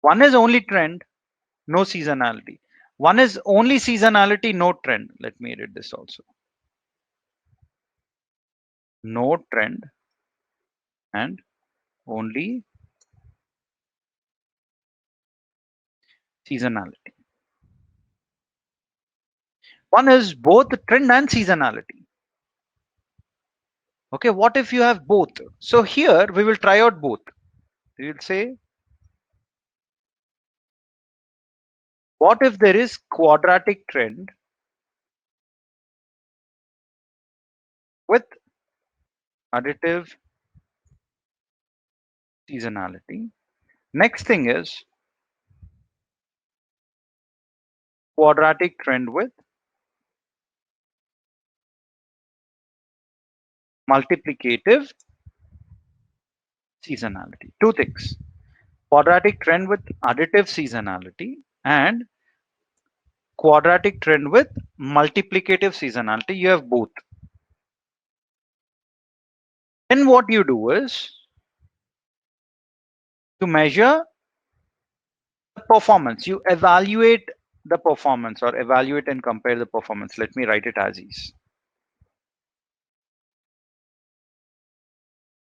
One is only trend, no seasonality. One is only seasonality, no trend. Let me edit this also. No trend and only seasonality. One is both trend and seasonality. Okay, what if you have both? So here we will try out both. We will say, what if there is quadratic trend with additive seasonality? Next thing is quadratic trend with multiplicative seasonality. Two things: quadratic trend with additive seasonality and quadratic trend with multiplicative seasonality. You have both. Then what you do is to measure the performance. You evaluate the performance or evaluate and compare the performance. Let me write it as is.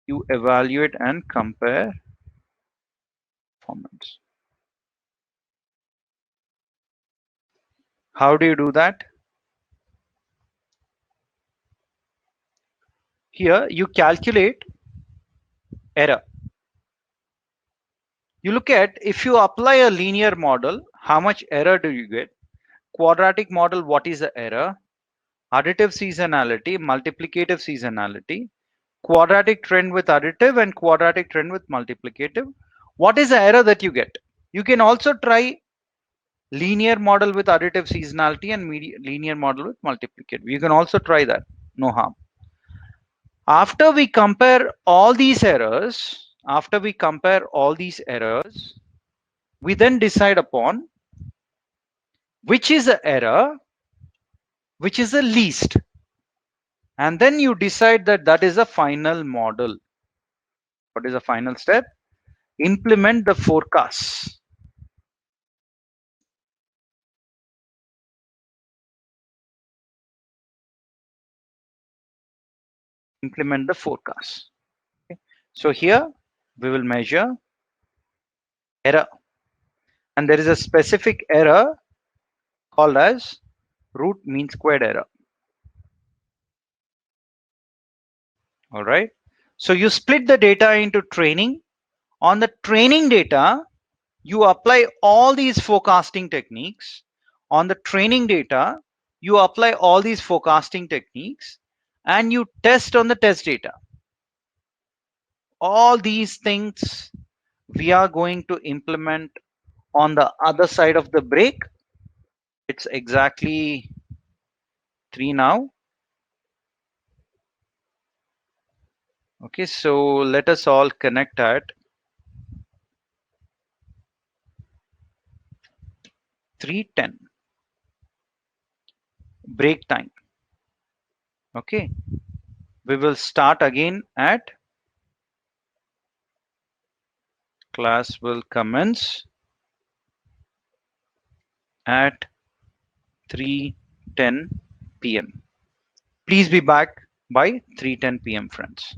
You evaluate and compare performance. How do you do that? Here you calculate error. You look at, if you apply a linear model, how much error do you get? Quadratic model, what is the error? Additive seasonality, multiplicative seasonality, quadratic trend with additive and quadratic trend with multiplicative. What is the error that you get? You can also try linear model with additive seasonality and linear model with multiplicative. You can also try that, no harm. After we compare all these errors, we then decide upon which is the error, which is the least. And then you decide that that is a final model. What is the final step? Implement the forecast. Implement the forecast. Okay. So here we will measure error. And there is a specific error called as root mean squared error. All right. So you split the data into training. On the training data, you apply all these forecasting techniques. On the training data, you apply all these forecasting techniques and you test on the test data. All these things we are going to implement on the other side of the break. It's exactly 3 now. Okay, so let us all connect at 3:10. Break time. Okay, we will start again at class will commence at 3:10 p.m. Please be back by 3:10 p.m. friends.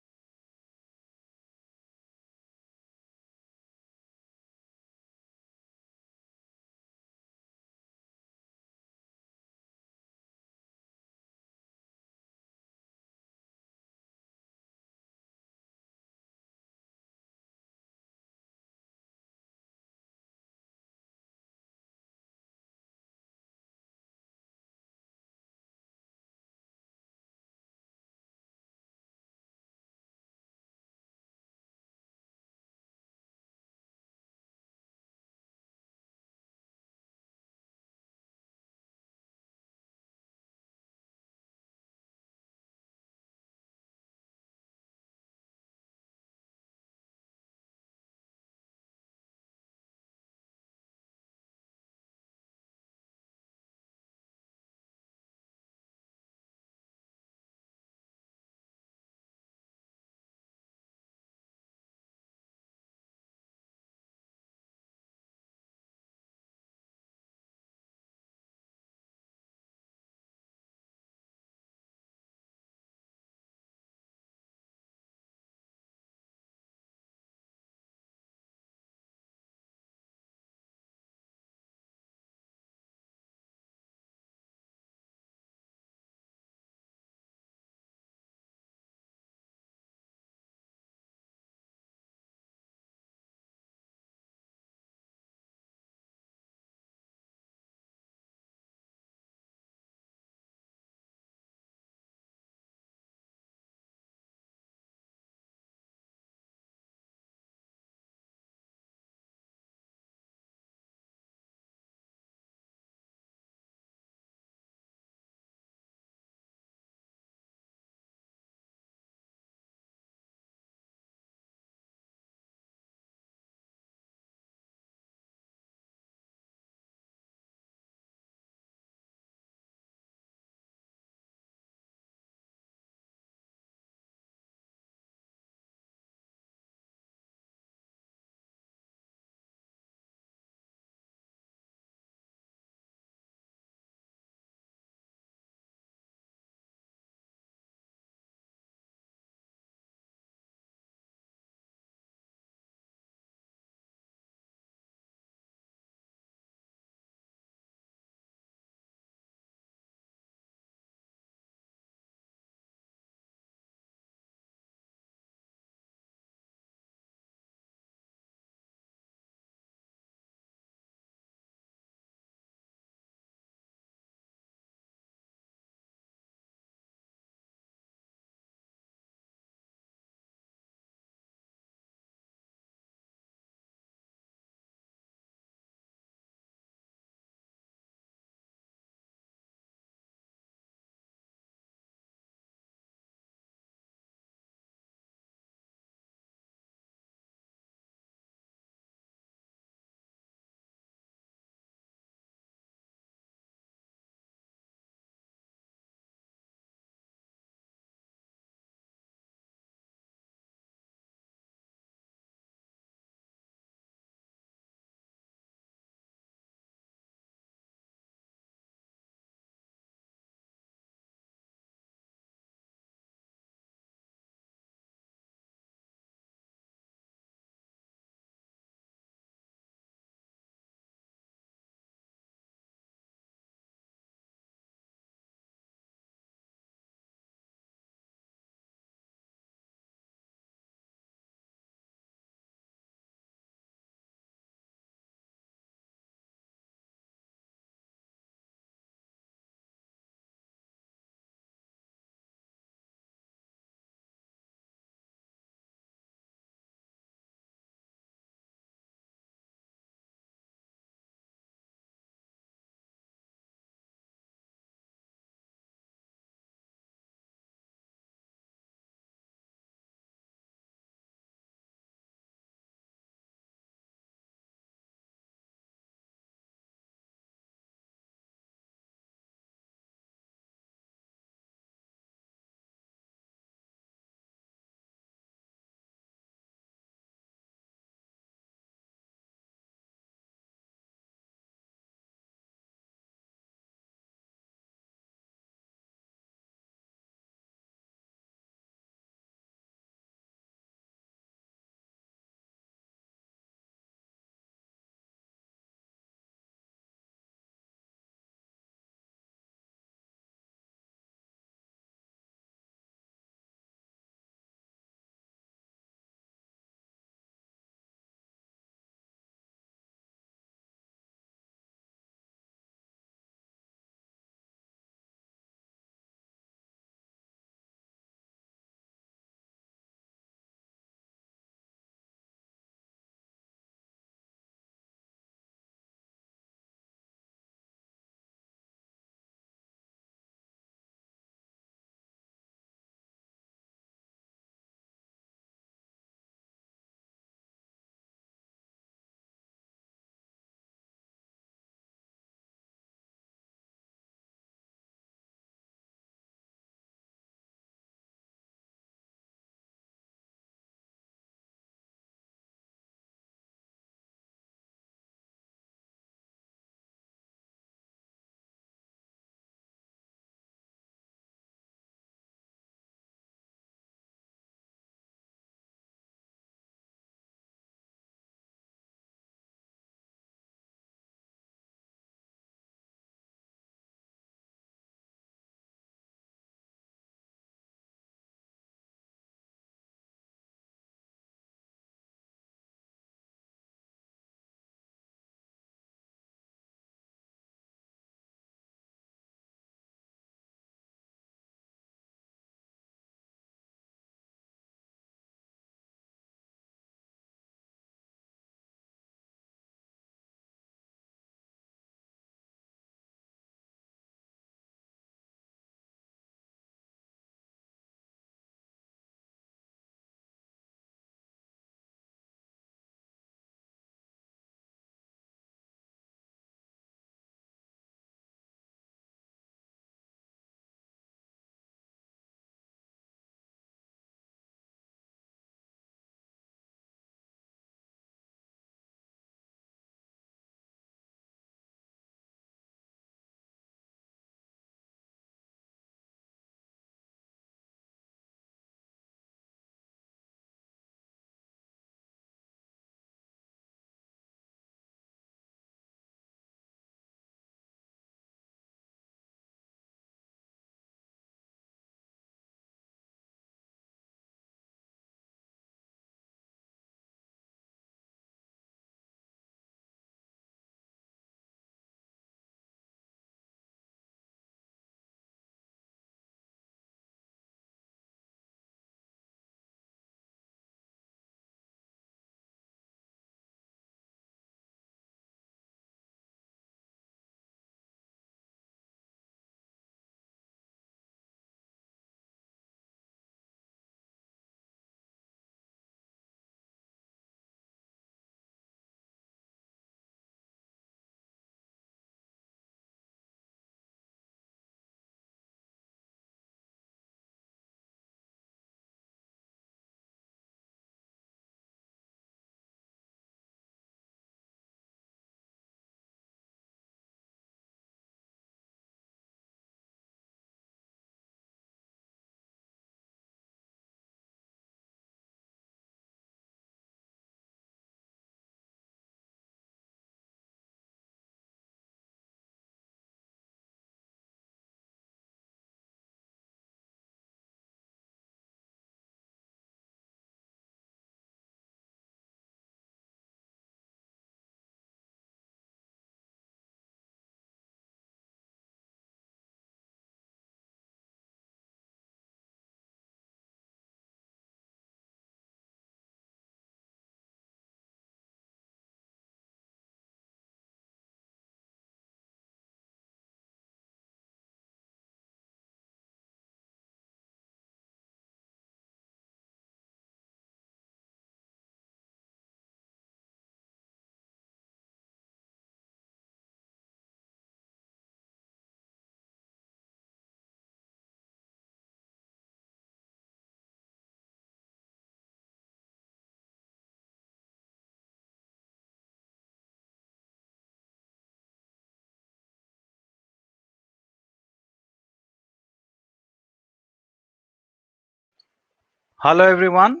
Hello everyone.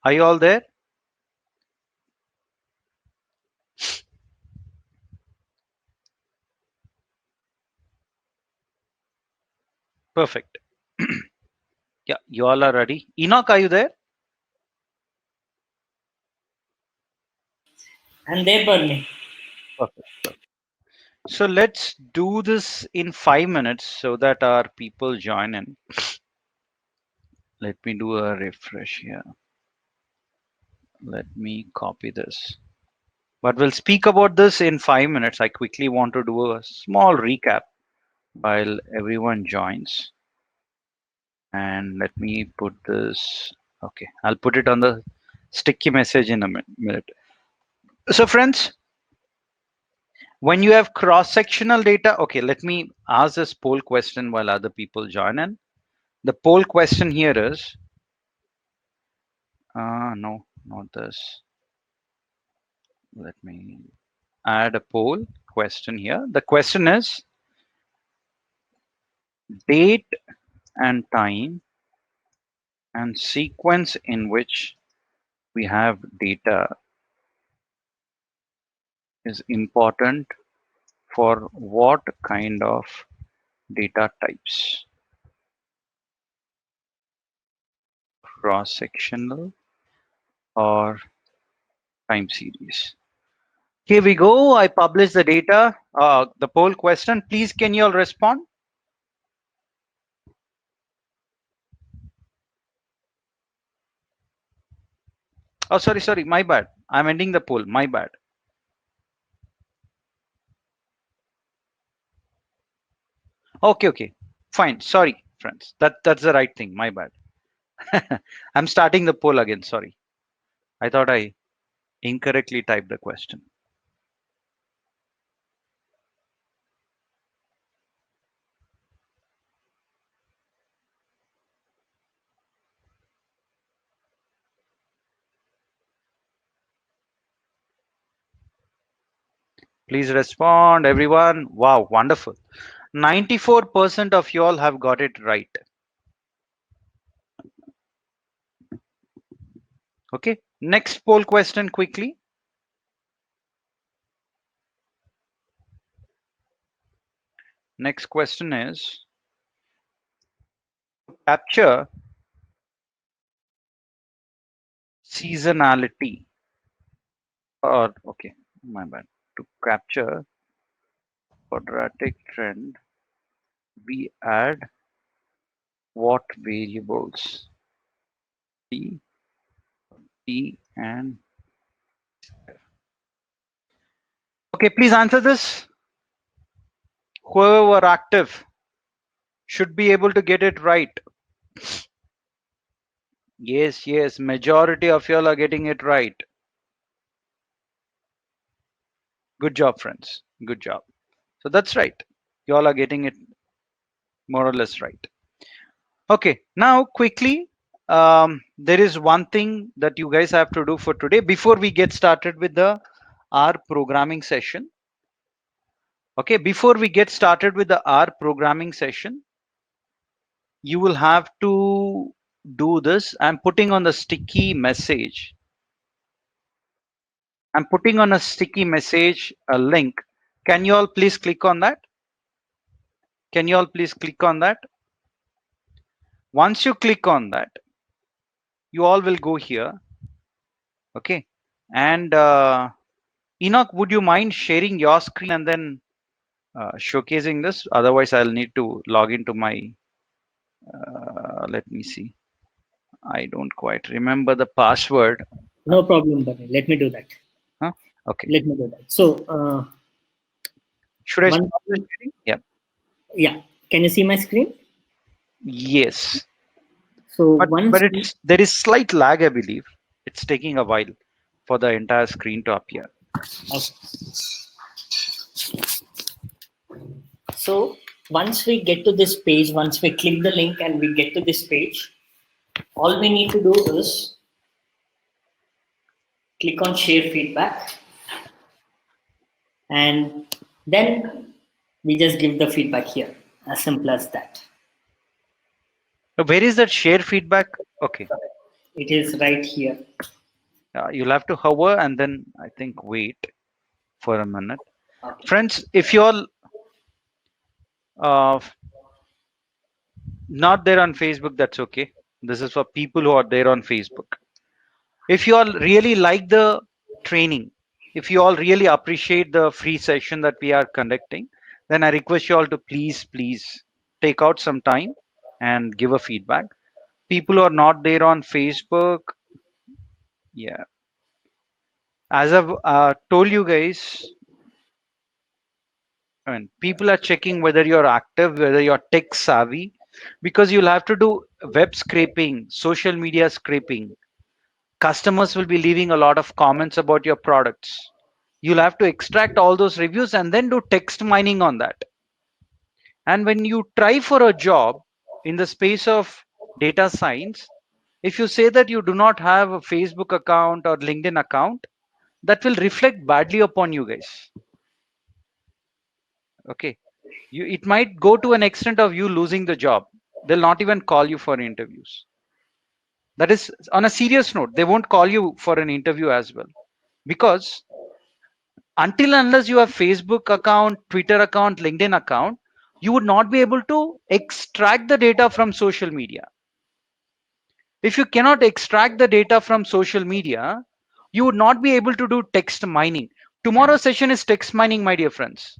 Are you all there? Perfect. Yeah, you all are ready. Enoch, are you there? And they burn me. Perfect. So let's do this in 5 minutes so that our people join in. Let me do a refresh here. Let me copy this. But we'll speak about this in 5 minutes. I quickly want to do a small recap while everyone joins. And let me put this. Okay, I'll put it on the sticky message in a minute. So, friends, when you have cross-sectional data, okay, let me ask this poll question while other people join in. The poll question here is, no, not this. Let me add a poll question here. The question is date and time and sequence in which we have data is important for what kind of data types? Cross-sectional or time series? Here we go. I published the data, the poll question. Please, can you all respond? Oh, sorry, my bad. I'm ending the poll. My bad. Okay, fine. Sorry, friends. That's the right thing. My bad. I'm starting the poll again. Sorry. I thought I incorrectly typed the question. Please respond, everyone. Wow, wonderful. 94% of you all have got it right. Okay. Next poll question quickly. Next question is capture seasonality or okay, my bad. To capture quadratic trend, we add what variables? T, T, and okay, please answer this. Whoever were active should be able to get it right. Yes, majority of y'all are getting it right. Good job, friends. Good job. So that's right. Y'all are getting it more or less right. Okay, now quickly, there is one thing that you guys have to do for today before we get started with the R programming session. Okay, before we get started with the R programming session, you will have to do this. I'm putting on the sticky message. I'm putting on a sticky message a link. Can you all please click on that? Can you all please click on that? Once you click on that, you all will go here. Okay, and Enoch, would you mind sharing your screen and then showcasing this? Otherwise, I'll need to log into my, let me see. I don't quite remember the password. No problem, Bharani. Let me do that. Huh? Okay. Let me do that. So, Should I one, stop the sharing? Yeah. yeah. Can you see my screen? Yes. So But once we, it's there is slight lag, I believe. It's taking a while for the entire screen to appear. okay. So once we get to this page, once we click the link and we get to this page, all we need to do is click on share feedback, and then we just give the feedback here. As simple as that. Where is that share feedback? Okay. It is right here. You'll have to hover and then I think wait for a minute. Okay. Friends, if you're uh, not there on Facebook, that's okay. This is for people who are there on Facebook. If you all really like the training, if you all really appreciate the free session that we are conducting, then I request you all to please take out some time and give a feedback. People who are not there on Facebook, yeah, as I've told you guys, I mean, people are checking whether you're active, whether you're tech savvy, because you'll have to do web scraping, social media scraping. Customers will be leaving a lot of comments about your products. You'll have to extract all those reviews and then do text mining on that. And when you try for a job in the space of data science, if you say that you do not have a Facebook account or LinkedIn account, that will reflect badly upon you guys. Okay. It might go to an extent of you losing the job. They'll not even call you for interviews. That is on a serious note, they won't call you for an interview as well. Because until unless you have Facebook account, Twitter account, LinkedIn account, you would not be able to extract the data from social media. If you cannot extract the data from social media, you would not be able to do text mining. Tomorrow's session is text mining, my dear friends.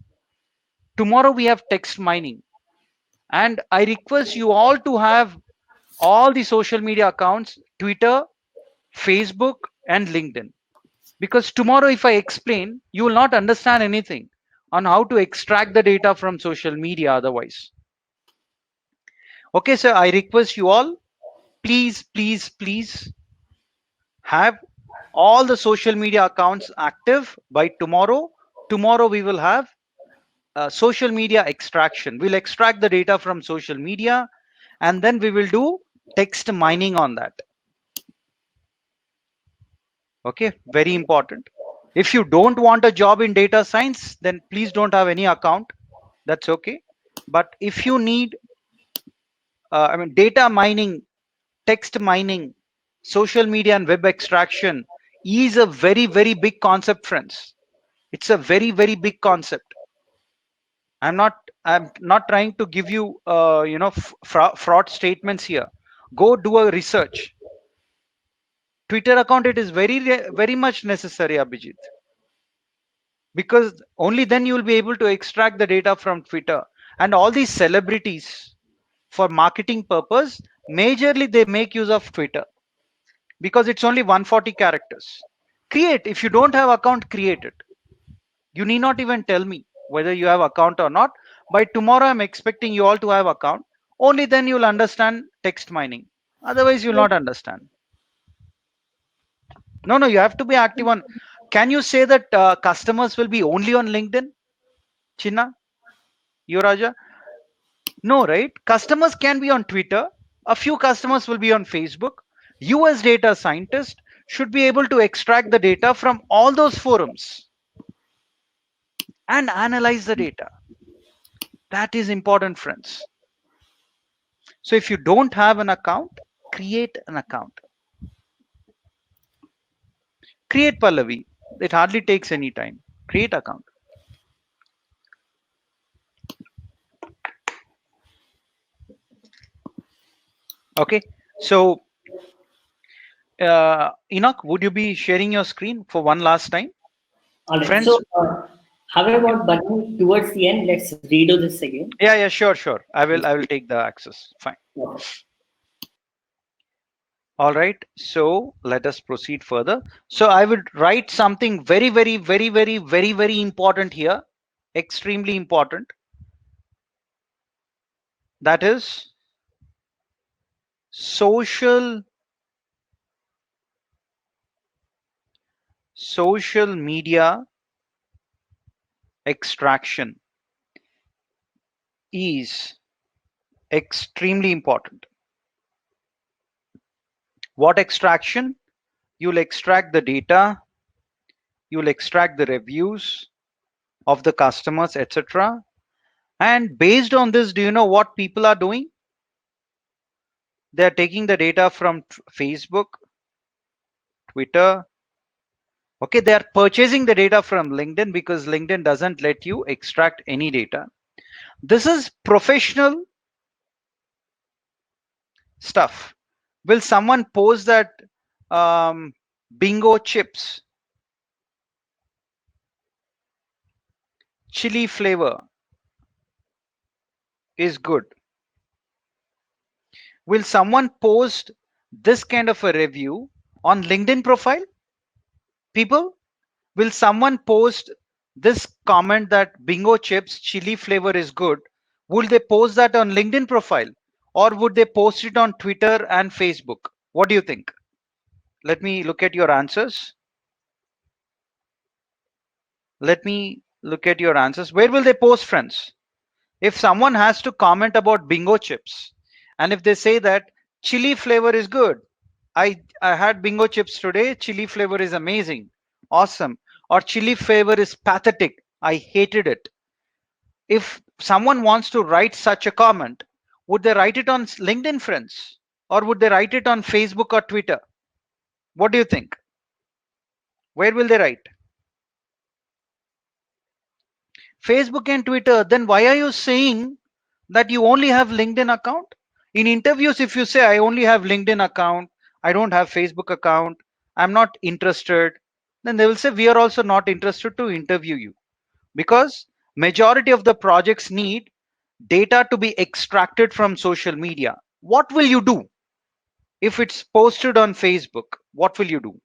Tomorrow we have text mining. And I request you all to have all the social media accounts, Twitter, Facebook, and LinkedIn. Because tomorrow, if I explain, you will not understand anything on how to extract the data from social media otherwise. Okay, sir, I request you all, please have all the social media accounts active by tomorrow. Tomorrow, we will have social media extraction. We'll extract the data from social media and then we will do text mining on that. Okay, very important. If you don't want a job in data science, then please don't have any account. That's okay. But if you need, I mean, data mining, text mining, social media and web extraction is a very big concept, friends. It's a very big concept. I'm not trying to give you, fraud statements here. Go do a research. Twitter account, it is very much necessary, Abhijit, because only then you will be able to extract the data from Twitter. And all these celebrities, for marketing purpose, majorly they make use of Twitter because it's only 140 characters. Create, if you don't have account, create it. You need not even tell me whether you have account or not. By tomorrow I'm expecting you all to have account. Only then you'll understand text mining, otherwise you'll not understand. No, you have to be active on. Can you say that customers will be only on LinkedIn, Chinna, Yuraja? No, right? Customers can be on Twitter. A few customers will be on Facebook. You, as data scientist, should be able to extract the data from all those forums and analyze the data. That is important, friends. So if you don't have an account, create an account. Create, Pallavi. It hardly takes any time. Create account. Okay. So, Enoch, would you be sharing your screen for one last time? All right. Friends, So, how yeah. about Bharani towards the end? Let's redo this again. Yeah, sure. I will take the access. Fine. Okay. All right. So let us proceed further. So I would write something very important here. Extremely important. That is social media extraction is extremely important. What extraction? You'll extract the data, you'll extract the reviews of the customers, etc. And based on this, do you know what people are doing? They are taking the data from Facebook, Twitter. Okay, they are purchasing the data from LinkedIn because LinkedIn doesn't let you extract any data. This is professional stuff. Will someone post that bingo chips, chili flavor is good? Will someone post this kind of a review on LinkedIn profile? People, will someone post this comment that bingo chips chili flavor is good? Would they post that on LinkedIn profile, or would they post it on Twitter and Facebook? What do you think? Let me look at your answers. Let me look at your answers. Where will they post, friends? If someone has to comment about bingo chips, and if they say that chili flavor is good, I had bingo chips today, chili flavor is amazing, awesome, or chili flavor is pathetic, I hated it. If someone wants to write such a comment, would they write it on LinkedIn, friends, or would they write it on Facebook or Twitter? What do you think? Where will they write? Facebook and Twitter. Then why are you saying that you only have LinkedIn account? In interviews, if you say I only have LinkedIn account, I don't have Facebook account, I'm not interested, then they will say we are also not interested to interview you, because majority of the projects need data to be extracted from social media. What will you do if it's posted on Facebook? What will you do?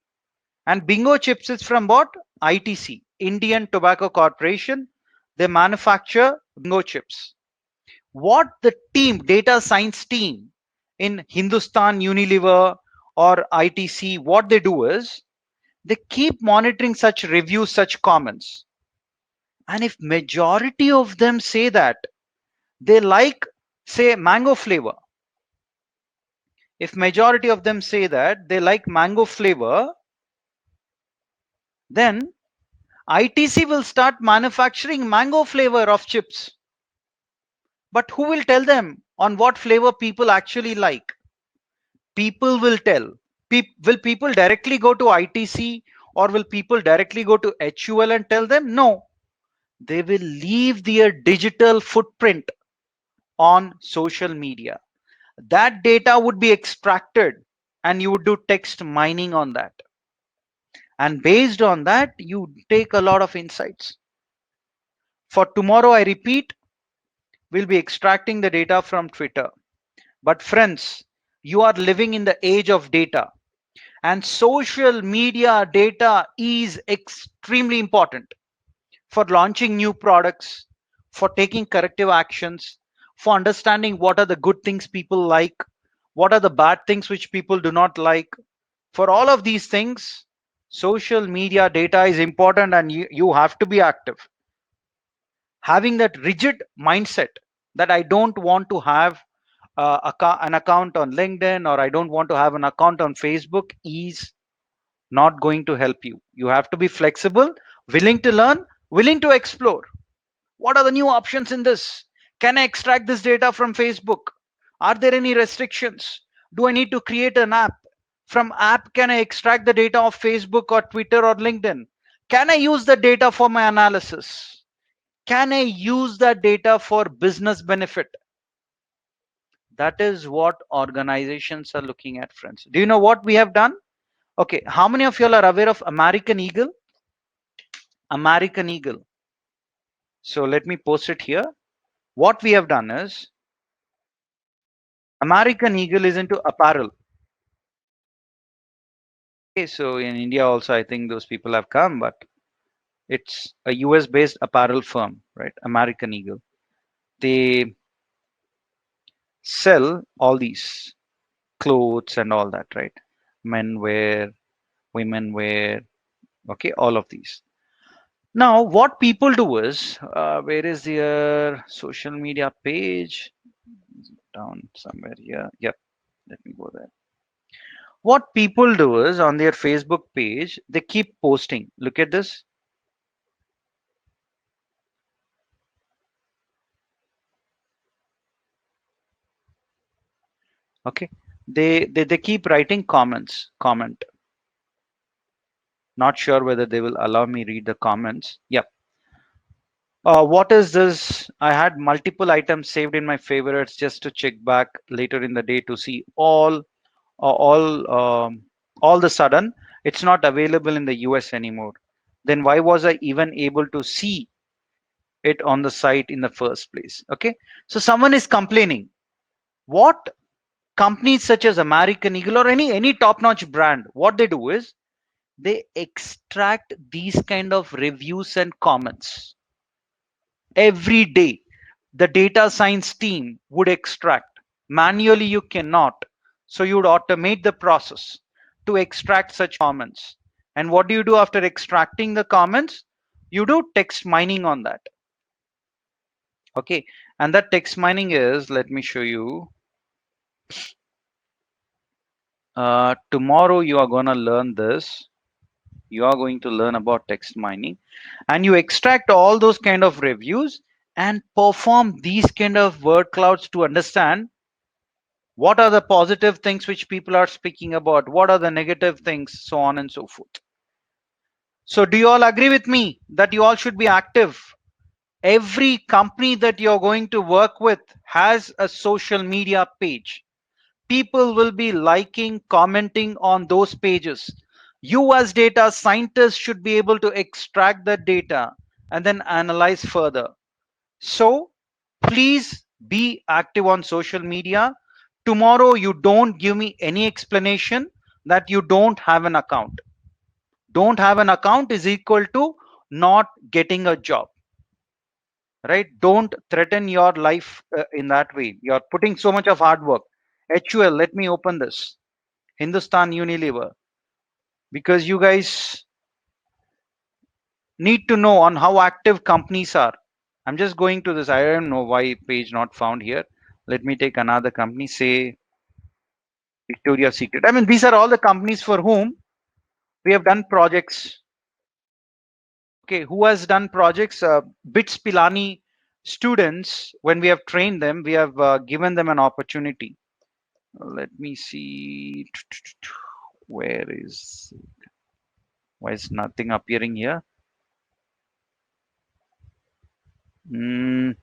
And bingo chips is from what? ITC, Indian Tobacco Corporation. They manufacture bingo chips. What the team, data science team in Hindustan Unilever or ITC, what they do is they keep monitoring such reviews, such comments. And if majority of them say that they like, say, mango flavor, if majority of them say that they like mango flavor, then ITC will start manufacturing mango flavor of chips. But who will tell them on what flavor people actually like? People will tell. Will people directly go to ITC, or will people directly go to HUL and tell them? No. They will leave their digital footprint on social media. That data would be extracted and you would do text mining on that. And based on that, you take a lot of insights. For tomorrow, I repeat, we'll be extracting the data from Twitter. But friends, you are living in the age of data, and social media data is extremely important for launching new products, for taking corrective actions, for understanding what are the good things people like, what are the bad things which people do not like. For all of these things, social media data is important, and you have to be active. Having that rigid mindset that I don't want to have an account on LinkedIn, or I don't want to have an account on Facebook is not going to help you. You have to be flexible, willing to learn, willing to explore. What are the new options in this? Can I extract this data from Facebook? Are there any restrictions? Do I need to create an app? From app, can I extract the data of Facebook or Twitter or LinkedIn? Can I use the data for my analysis? Can I use that data for business benefit? That is what organizations are looking at, friends. Do you know what we have done? Okay, how many of you all are aware of American Eagle? American Eagle. So let me post it here. What we have done is American Eagle is into apparel. Okay, so in India also, I think those people have come, but it's a US based apparel firm, right? American Eagle. They sell all these clothes and all that, right? Men wear, women wear, okay, all of these. Now, what people do is, where is their social media page? Down somewhere here. Yep, let me go there. What people do is on their Facebook page, they keep posting. Look at this. Okay. they keep writing comment. Not sure whether they will allow me read the comments. Yep. What is this? I had multiple items saved in my favorites just to check back later in the day to see all the sudden it's not available in the US anymore. Then why was I even able to see it on the site in the first place? Okay, so someone is complaining. What companies such as American Eagle or any top-notch brand, what they do is they extract these kind of reviews and comments every day. The data science team would extract manually. You cannot, so you would automate the process to extract such comments. And what do you do after extracting the comments? You do text mining on that. Okay, and that text mining is, let me show you. Tomorrow you are going to learn this. You are going to learn about text mining, and you extract all those kind of reviews and perform these kind of word clouds to understand what are the positive things which people are speaking about, what are the negative things, so on and so forth. So do you all agree with me that you all should be active? Every company that you're going to work with has a social media page. People will be liking, commenting on those pages. You as data scientists should be able to extract that data and then analyze further. So please be active on social media. Tomorrow you don't give me any explanation that you don't have an account. Don't have an account is equal to not getting a job, right? Don't threaten your life in that way. You're putting so much of hard work. HUL, let me open this. Hindustan Unilever, because you guys need to know on how active companies are. I'm just going to this. I don't know why page not found here. Let me take another company, say Victoria's Secret. I mean, these are all the companies for whom we have done projects. Okay, who has done projects? Bits Pilani students, when we have trained them, we have given them an opportunity. Let me see. Where is, why is nothing appearing here? Mm,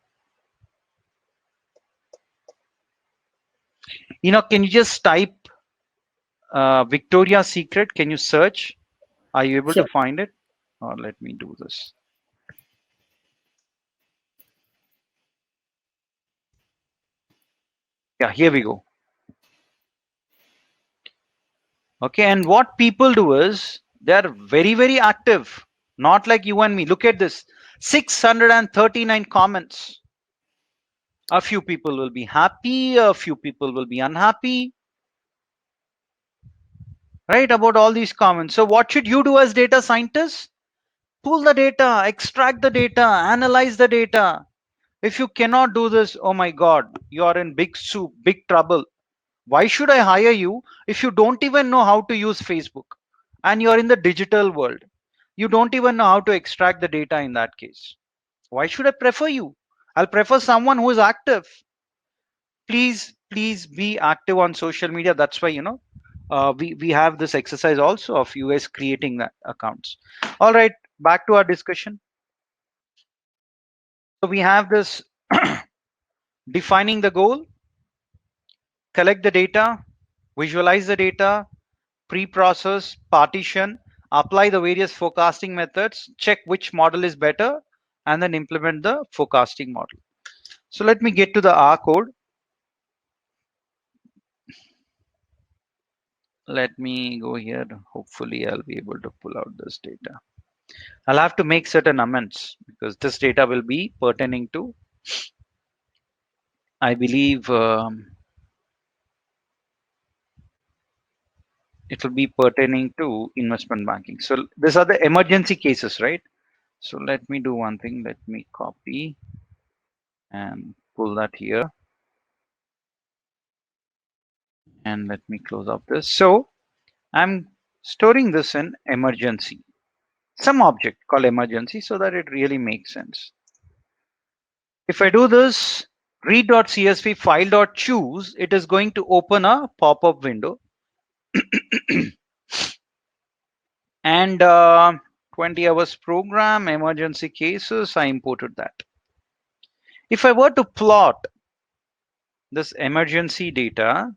can you just type Victoria's Secret? Can you search? Are you able to Sure. find it? Or let me do this. Yeah, here we go. Okay, and what people do is they're very, very active, not like you and me. Look at this, 639 comments. A few people will be happy, a few people will be unhappy, right? About all these comments. So what should you do as data scientists? Pull the data, extract the data, analyze the data. If you cannot do this, oh my God, you are in big soup, big trouble. Why should I hire you if you don't even know how to use Facebook and you're in the digital world? You don't even know how to extract the data in that case. Why should I prefer you? I'll prefer someone who is active. Please be active on social media. That's why, we have this exercise also of you guys creating that accounts. All right, back to our discussion. So we have this defining the goal, collect the data, visualize the data, pre-process, partition, apply the various forecasting methods, check which model is better, and then implement the forecasting model. So let me get to the R code. Let me go here. Hopefully I'll be able to pull out this data. I'll have to make certain amendments because this data will be pertaining to, I believe, it will be pertaining to investment banking. So these are the emergency cases, right? So let me do one thing. Let me copy and pull that here. And let me close up this. So I'm storing this in emergency, some object called emergency, so that it really makes sense. If I do this, read.csv file.choose, it is going to open a pop-up window. And 20 hours program, emergency cases, I imported that. If I were to plot this emergency data,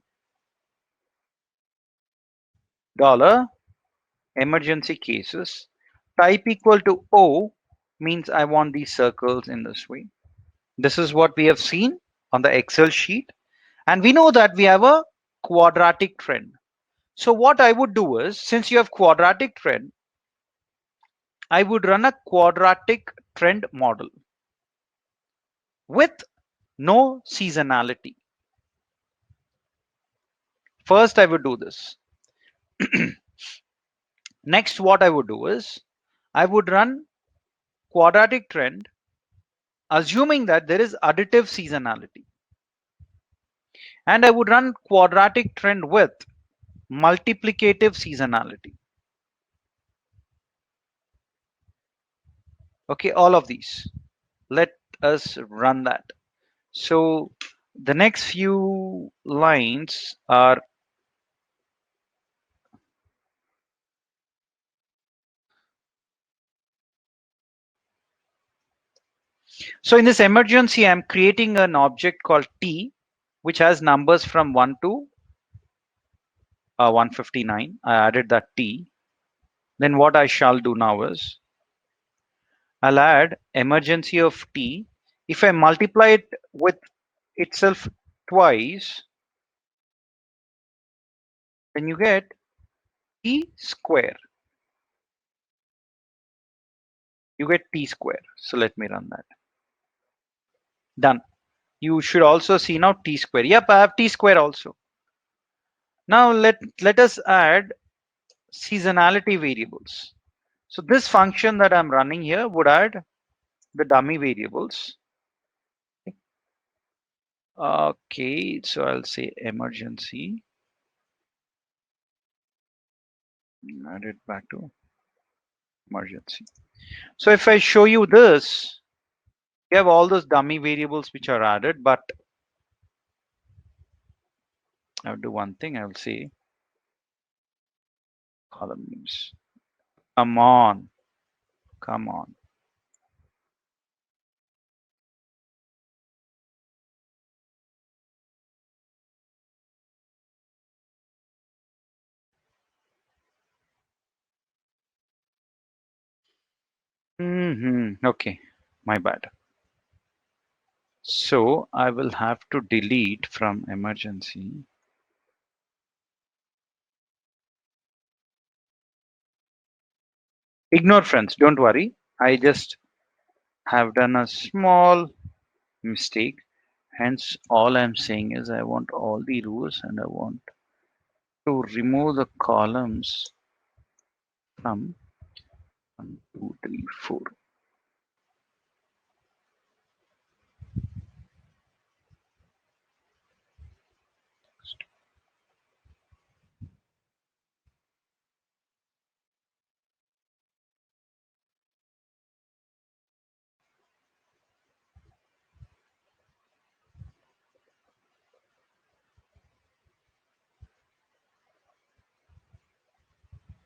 dollar emergency cases, type equal to O means I want these circles in this way. This is what we have seen on the Excel sheet. And we know that we have a quadratic trend. So what I would do is, since you have quadratic trend, I would run a quadratic trend model with no seasonality. First, I would do this. Next, what I would do is, I would run quadratic trend, assuming that there is additive seasonality. And I would run quadratic trend with multiplicative seasonality. Okay, all of these. Let us run that. So the next few lines are, so in this emergency, I'm creating an object called T, which has numbers from 1 to 159. I added that T. Then what I shall do now is, I'll add emergency of T. If I multiply it with itself twice, then you get T square. You get T square. So let me run that. Done. You should also see now T square. Yep, I have T square also. Now let us add seasonality variables. So this function that I'm running here would add the dummy variables. Okay, so I'll say emergency. Add it back to emergency. So if I show you this, you have all those dummy variables which are added, but I'll do one thing. I'll say column names. Come on, come on. Okay, my bad. So I will have to delete from emergency. Ignore friends, don't worry. I just have done a small mistake. Hence, all I'm saying is I want all the rows and I want to remove the columns from 1, 2, 3, 4.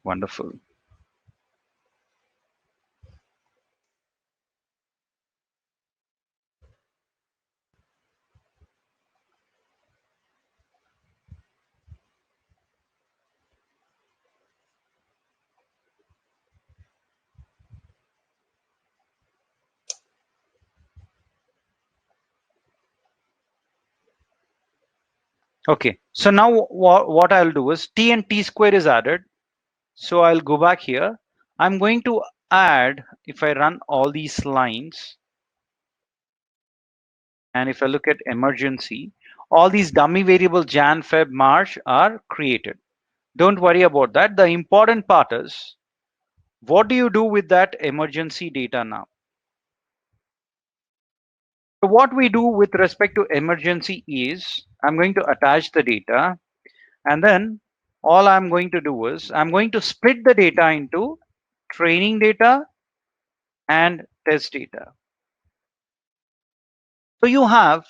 Wonderful. Okay, so now what I'll do is T and T square is added. So I'll go back here. I'm going to add, if I run all these lines, and if I look at emergency, all these dummy variables Jan, Feb, March are created. Don't worry about that. The important part is, what do you do with that emergency data now? So what we do with respect to emergency is, I'm going to attach the data, and then all I'm going to do is, I'm going to split the data into training data and test data. So you have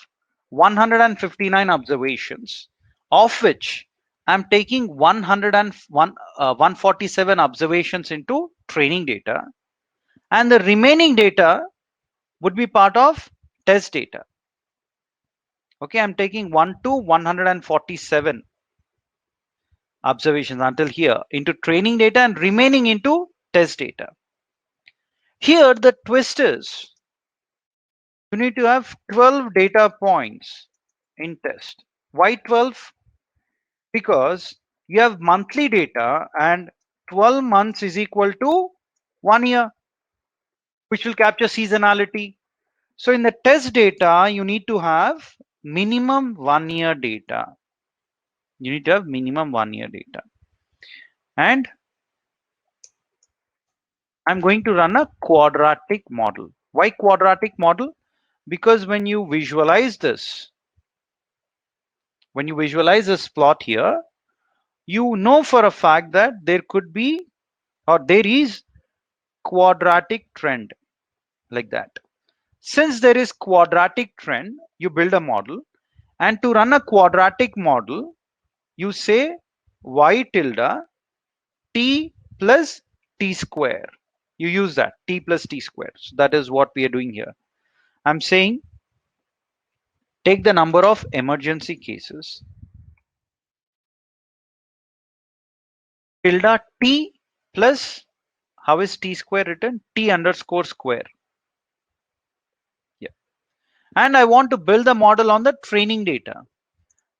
159 observations, of which I'm taking 147 observations into training data, and the remaining data would be part of test data. Okay, I'm taking 1 to 147 observations until here into training data and remaining into test data. Here the twist is you need to have 12 data points in test. Why 12? Because you have monthly data and 12 months is equal to 1 year, which will capture seasonality. So in the test data, you need to have minimum 1 year data. You need to have minimum 1 year data. And I'm going to run a quadratic model. Why quadratic model? Because when you visualize this, plot here, you know for a fact that there could be or there is quadratic trend like that. Since there is quadratic trend, you build a model, and to run a quadratic model, you say y tilde t plus t square. You use that t plus t square. So that is what we are doing here. I'm saying take the number of emergency cases tilde t plus, how is t square written? T underscore square. Yeah. And I want to build the model on the training data.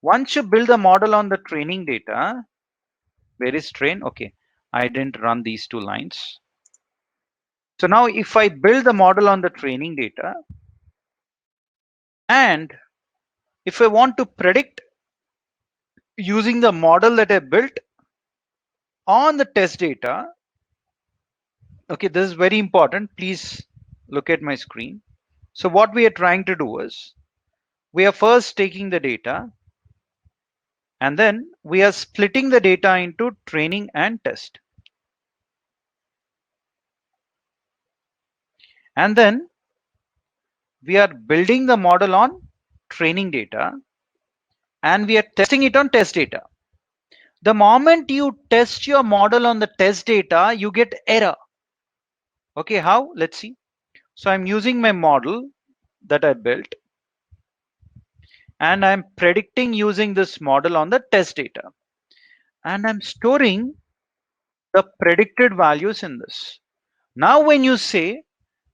Once you build the model on the training data, where is train? Okay, I didn't run these two lines. So now if I build the model on the training data, and if I want to predict using the model that I built on the test data, okay, this is very important. Please look at my screen. So what we are trying to do is we are first taking the data and then we are splitting the data into training and test. And then we are building the model on training data and we are testing it on test data. The moment you test your model on the test data, you get error. Okay, how? Let's see. So I'm using my model that I built and I'm predicting using this model on the test data. And I'm storing the predicted values in this. Now, when you say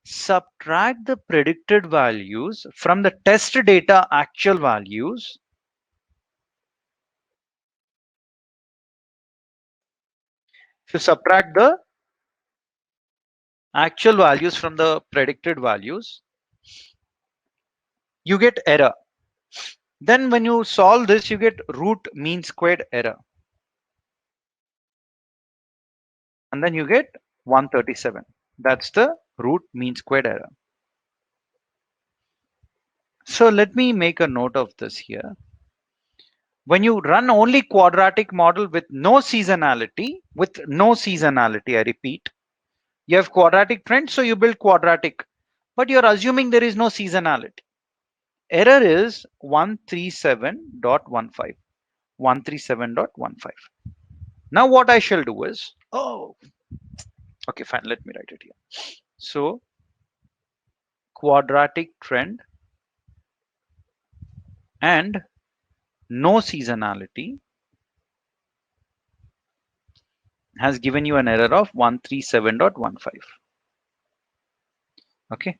subtract the predicted values from the test data actual values, if you subtract the actual values from the predicted values, you get error. Then when you solve this, you get root mean squared error. And then you get 137. That's the root mean squared error. So let me make a note of this here. When you run only quadratic model with no seasonality, I repeat, you have quadratic trend, so you build quadratic, but you're assuming there is no seasonality. Error is 137.15. 137.15. Now what I shall do is, oh, okay, fine, let me write it here. So quadratic trend and no seasonality has given you an error of 137.15. Okay,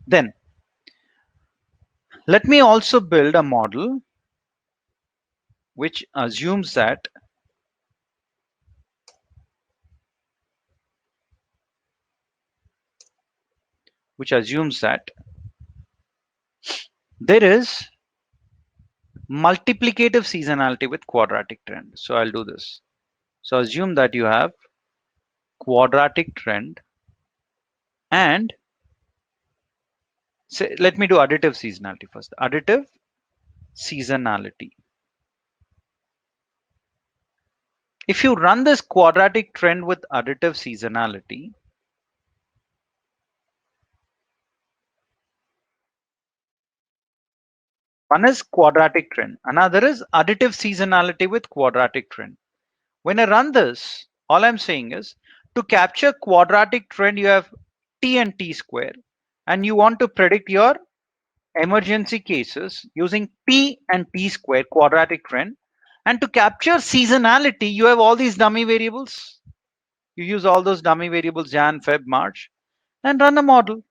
then let me also build a model which assumes that there is multiplicative seasonality with quadratic trend. So I'll do this. So assume that you have quadratic trend and say, let me do additive seasonality first. Additive seasonality. If you run this quadratic trend with additive seasonality, One is quadratic trend. Another is additive seasonality with quadratic trend. When I run this, all I'm saying is to capture quadratic trend, you have T and T square, and you want to predict your emergency cases using P and T square quadratic trend. And to capture seasonality, you have all these dummy variables. You use all those dummy variables, Jan, Feb, March, and run a model.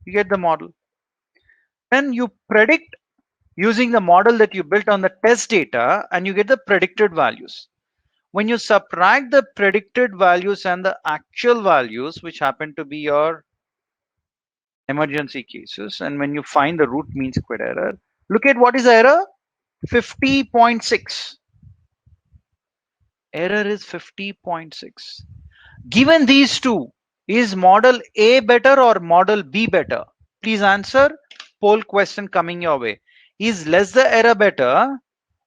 You get the model. Then you predict using the model that you built on the test data, and you get the predicted values. When you subtract the predicted values and the actual values, which happen to be your emergency cases, and when you find the root mean squared error, look at what is the error. 50.6. Error is 50.6. Given these two, is model A better or model B better? Please answer. Poll question coming your way. Is less the error better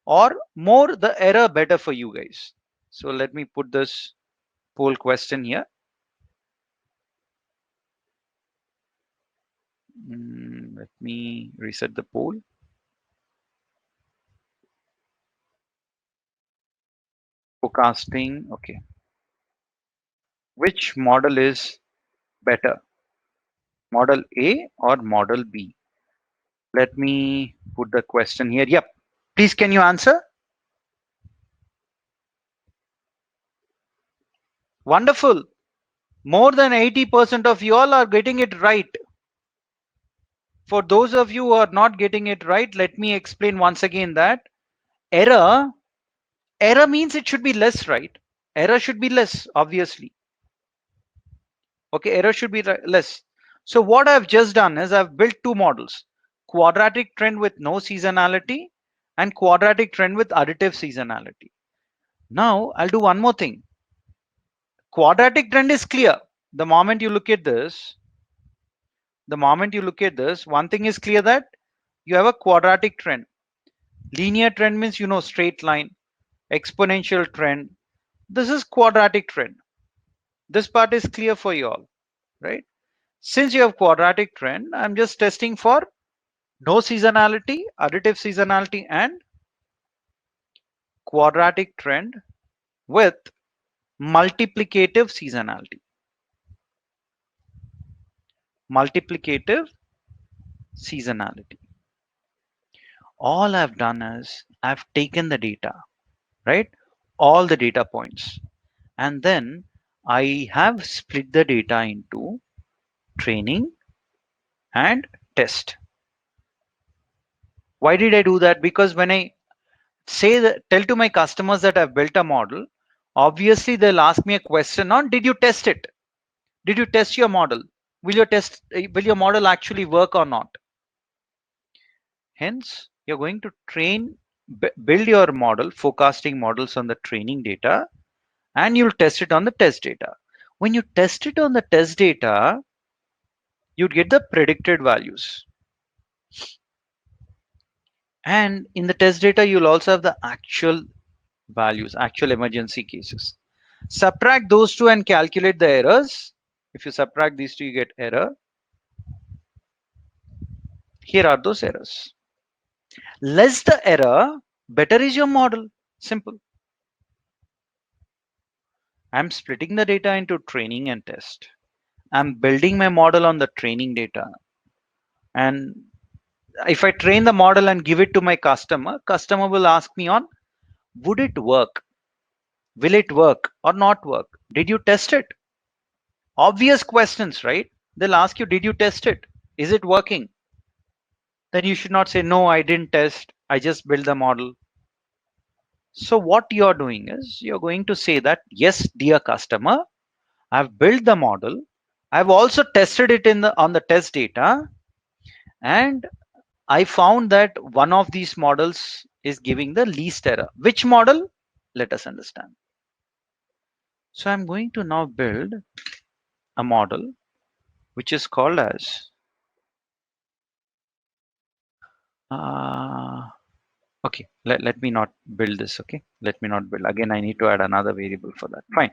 or more the error better for you guys? So let me put this poll question here. Let me reset the poll. Forecasting. Okay. Which model is better? Model A or model B? Let me put the question here. Yep. Please, can you answer? Wonderful. More than 80% of you all are getting it right. For those of you who are not getting it right, let me explain once again that error means it should be less, right? Error should be less, obviously. Okay, error should be less. So what I've just done is I've built two models: quadratic trend with no seasonality and quadratic trend with additive seasonality. Now I'll do one more thing. Quadratic trend is clear. The moment you look at this, one thing is clear, that you have a quadratic trend. Linear trend means, straight line. Exponential trend. This is quadratic trend. This part is clear for you all, right? Since you have quadratic trend, I'm just testing for no seasonality, additive seasonality, and quadratic trend with multiplicative seasonality. Multiplicative seasonality. All I've done is I've taken the data, right? All the data points. And then I have split the data into training and test. Why did I do that? Because when I tell to my customers that I've built a model, obviously they'll ask me a question on, did you test it? Did you test your model? Will your model actually work or not? Hence, you're going to build your model, forecasting models on the training data, and you'll test it on the test data. When you test it on the test data, you'd get the predicted values. And in the test data, you'll also have the actual values, actual emergency cases. Subtract those two and calculate the errors. If you subtract these two, you get error. Here are those errors. Less the error, better is your model. Simple. I'm splitting the data into training and test. I'm building my model on the training data. And if I train the model and give it to my customer will ask me on, would it work? Will it work or not work? Did you test it? Obvious questions, right? They'll ask you, did you test it? Is it working? Then you should not say, no, I didn't test. I just built the model. So what you're doing is you're going to say that, yes, dear customer, I've built the model. I've also tested it on the test data. And I found that one of these models is giving the least error. Which model? Let us understand. So I'm going to now build a model which is called as okay, let me not build this. Okay, let me not build again. I need to add another variable for that. Fine.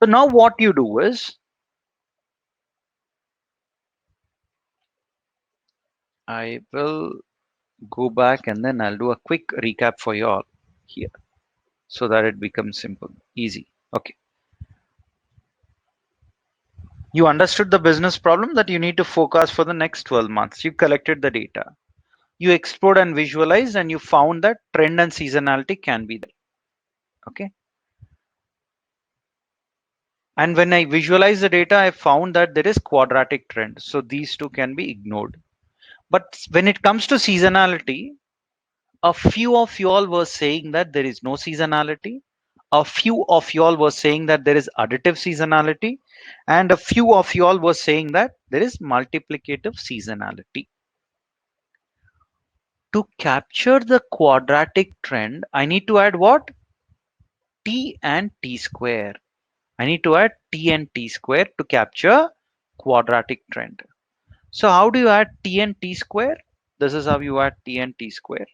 So now what you do is I will go back and then I'll do a quick recap for you all here so that it becomes simple, easy. Okay. You understood the business problem that you need to forecast for the next 12 months. You collected the data. You explored and visualized and you found that trend and seasonality can be there. Okay. And when I visualize the data, I found that there is quadratic trend. So these two can be ignored. But when it comes to seasonality, a few of y'all were saying that there is no seasonality. A few of y'all were saying that there is additive seasonality. And a few of y'all were saying that there is multiplicative seasonality. To capture the quadratic trend, I need to add what? T and T square. I need to add T and T square to capture quadratic trend. So how do you add T and T square? This is how you add T and T square.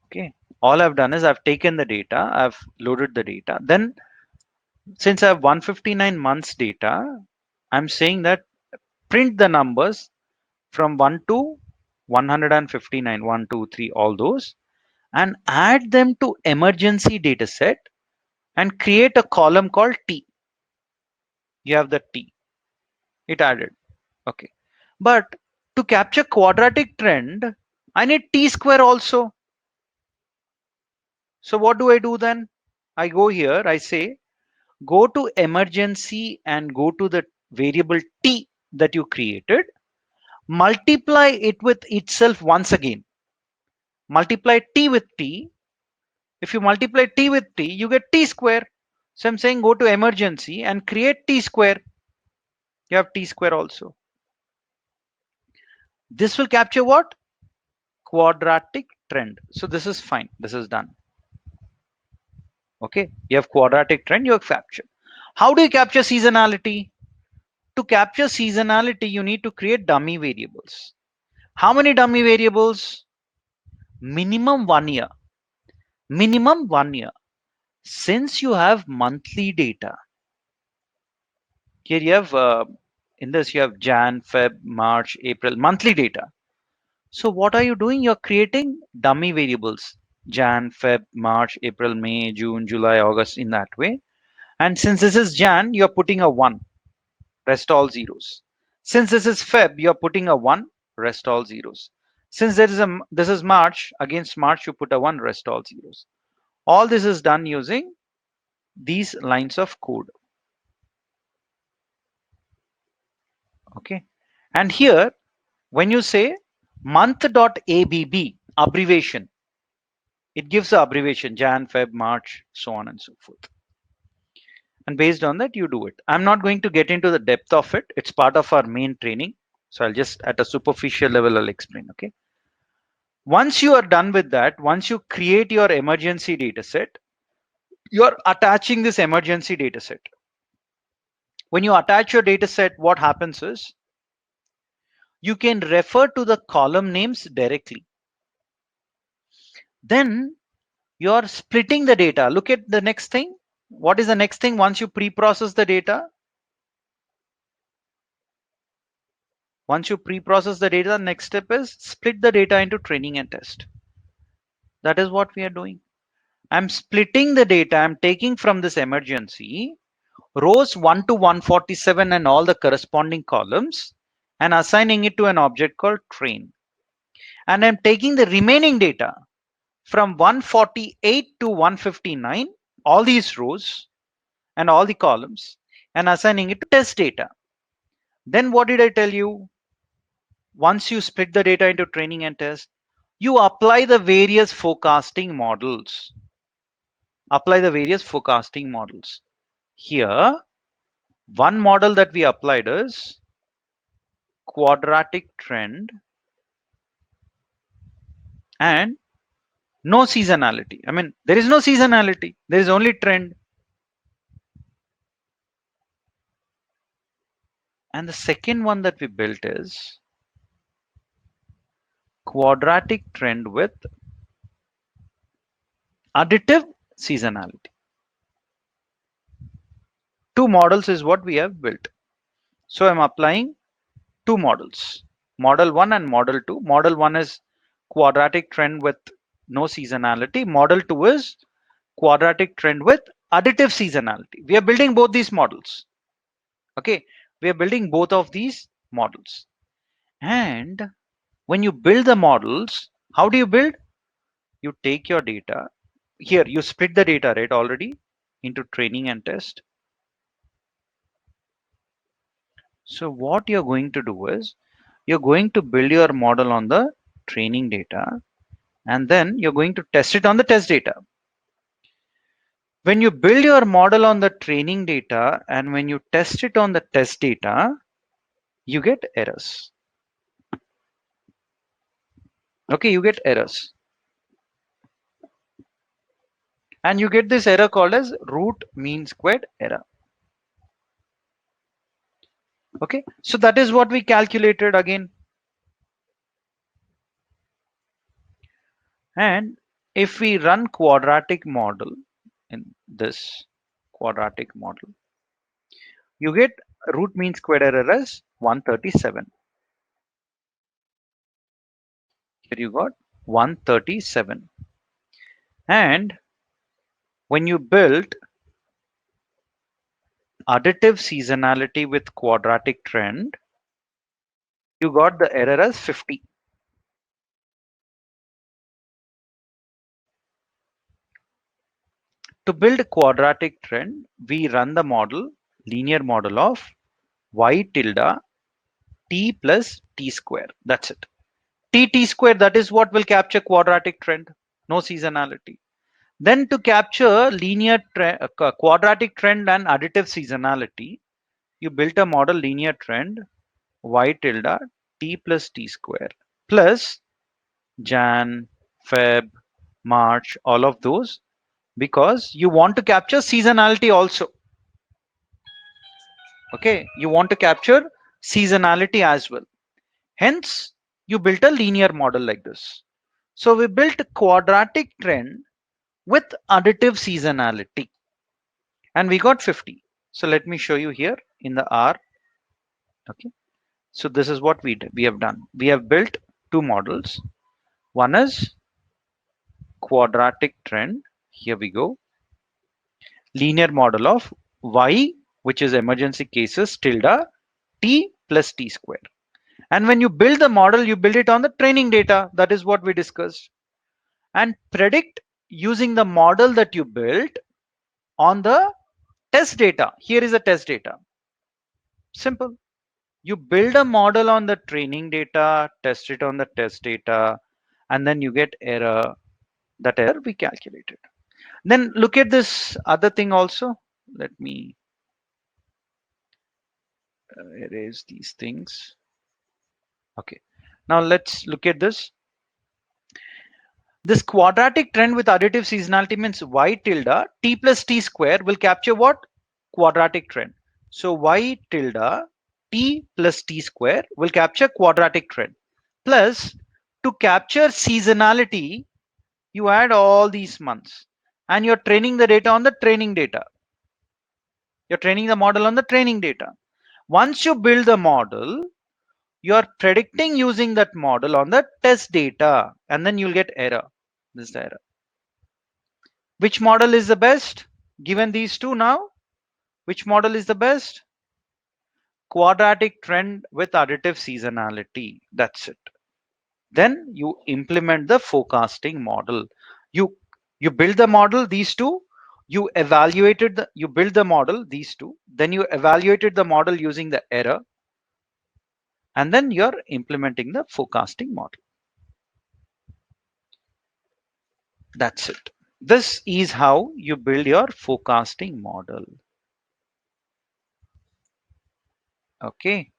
Okay. All I've done is I've taken the data, I've loaded the data. Then since I have 159 months data, I'm saying that print the numbers from 1 to 159, 1, 2, 3, all those, and add them to emergency data set and create a column called T. You have the T. It added. Okay. But to capture quadratic trend, I need T square also. So what do I do then? I go here, I say, go to emergency and go to the variable T that you created, multiply it with itself once again. Multiply T with T. If you multiply T with T, you get T square. So I'm saying go to emergency and create T square. You have T square also. This will capture what? Quadratic trend. So this is fine. This is done. Okay. You have quadratic trend, you have captured. How do you capture seasonality? To capture seasonality, you need to create dummy variables. How many dummy variables? Minimum 1 year. Minimum 1 year. Since you have monthly data, here you have, in this you have Jan, Feb, March, April, monthly data. So what are you doing? You're creating dummy variables. Jan, Feb, March, April, May, June, July, August, in that way. And since this is Jan, you're putting a 1, rest all zeros. Since this is Feb, you're putting a 1, rest all zeros. Since this is March, against March, you put a 1, rest all zeros. All this is done using these lines of code. Okay. And here, when you say month.abb, abbreviation, it gives the abbreviation Jan, Feb, March, so on and so forth. And based on that, you do it. I'm not going to get into the depth of it. It's part of our main training. So I'll just at a superficial level, I'll explain. Okay. Once you are done with that, once you create your emergency data set, you're attaching this emergency data set. When you attach your data set, what happens is you can refer to the column names directly. Then you're splitting the data. Look at the next thing. What is the next thing once you pre-process the data? Once you pre-process the data, the next step is split the data into training and test. That is what we are doing. I'm splitting the data. I'm taking from this emergency rows 1 to 147 and all the corresponding columns and assigning it to an object called train. And I'm taking the remaining data from 148 to 159, all these rows and all the columns, and assigning it to test data. Then what did I tell you? Once you split the data into training and test, you apply the various forecasting models. Apply the various forecasting models. Here, one model that we applied is quadratic trend and no seasonality. I mean, there is no seasonality. There is only trend. And the second one that we built is quadratic trend with additive seasonality. Two models is what we have built. So I'm applying two models, model 1 and model 2. Model 1 is quadratic trend with no seasonality. Model 2 is quadratic trend with additive seasonality. We are building both these models. Okay, we are building both of these models. And when you build the models, how do you build? You take your data. Here, you split the data, right, already into training and test. So what you're going to do is you're going to build your model on the training data, and then you're going to test it on the test data. When you build your model on the training data and when you test it on the test data, you get errors. Okay, you get errors. And you get this error called as root mean squared error. Okay, so that is what we calculated again. And if we run quadratic model in this quadratic model, you get root mean squared error as 137. Here you got 137. And when you build additive seasonality with quadratic trend, you got the error as 50. To build quadratic trend, we run the model, linear model of y tilde t plus t square. That's it. T square, that is what will capture quadratic trend, no seasonality. Then to capture linear quadratic trend and additive seasonality, you built a model linear trend y tilde t plus t square plus Jan, Feb, March, all of those, because you want to capture seasonality also. Okay, you want to capture seasonality as well. Hence, you built a linear model like this. So we built a quadratic trend with additive seasonality and we got 50. So let me show you here in the R. Okay, so this is what we have done. We have built two models. One is quadratic trend. Here we go. Linear model of y, which is emergency cases, tilde t plus t square. And when you build the model, you build it on the training data. That is what we discussed. And predict using the model that you built on the test data. Here is the test data. Simple. You build a model on the training data, test it on the test data, and then you get error. That error we calculated. Then look at this other thing also. Let me erase these things. Okay. Now let's look at this. This quadratic trend with additive seasonality means y tilde t plus t square will capture what? Quadratic trend. So y tilde t plus t square will capture quadratic trend. Plus, to capture seasonality, you add all these months and you're training the data on the training data. You're training the model on the training data. Once you build the model, you're predicting using that model on the test data and then you'll get error. This is the error. Which model is the best? Given these two now, which model is the best? Quadratic trend with additive seasonality. That's it. Then you implement the forecasting model. You build the model, these two, you build the model, these two, then you evaluated the model using the error, and then you're implementing the forecasting model. That's it. This is how you build your forecasting model. Okay.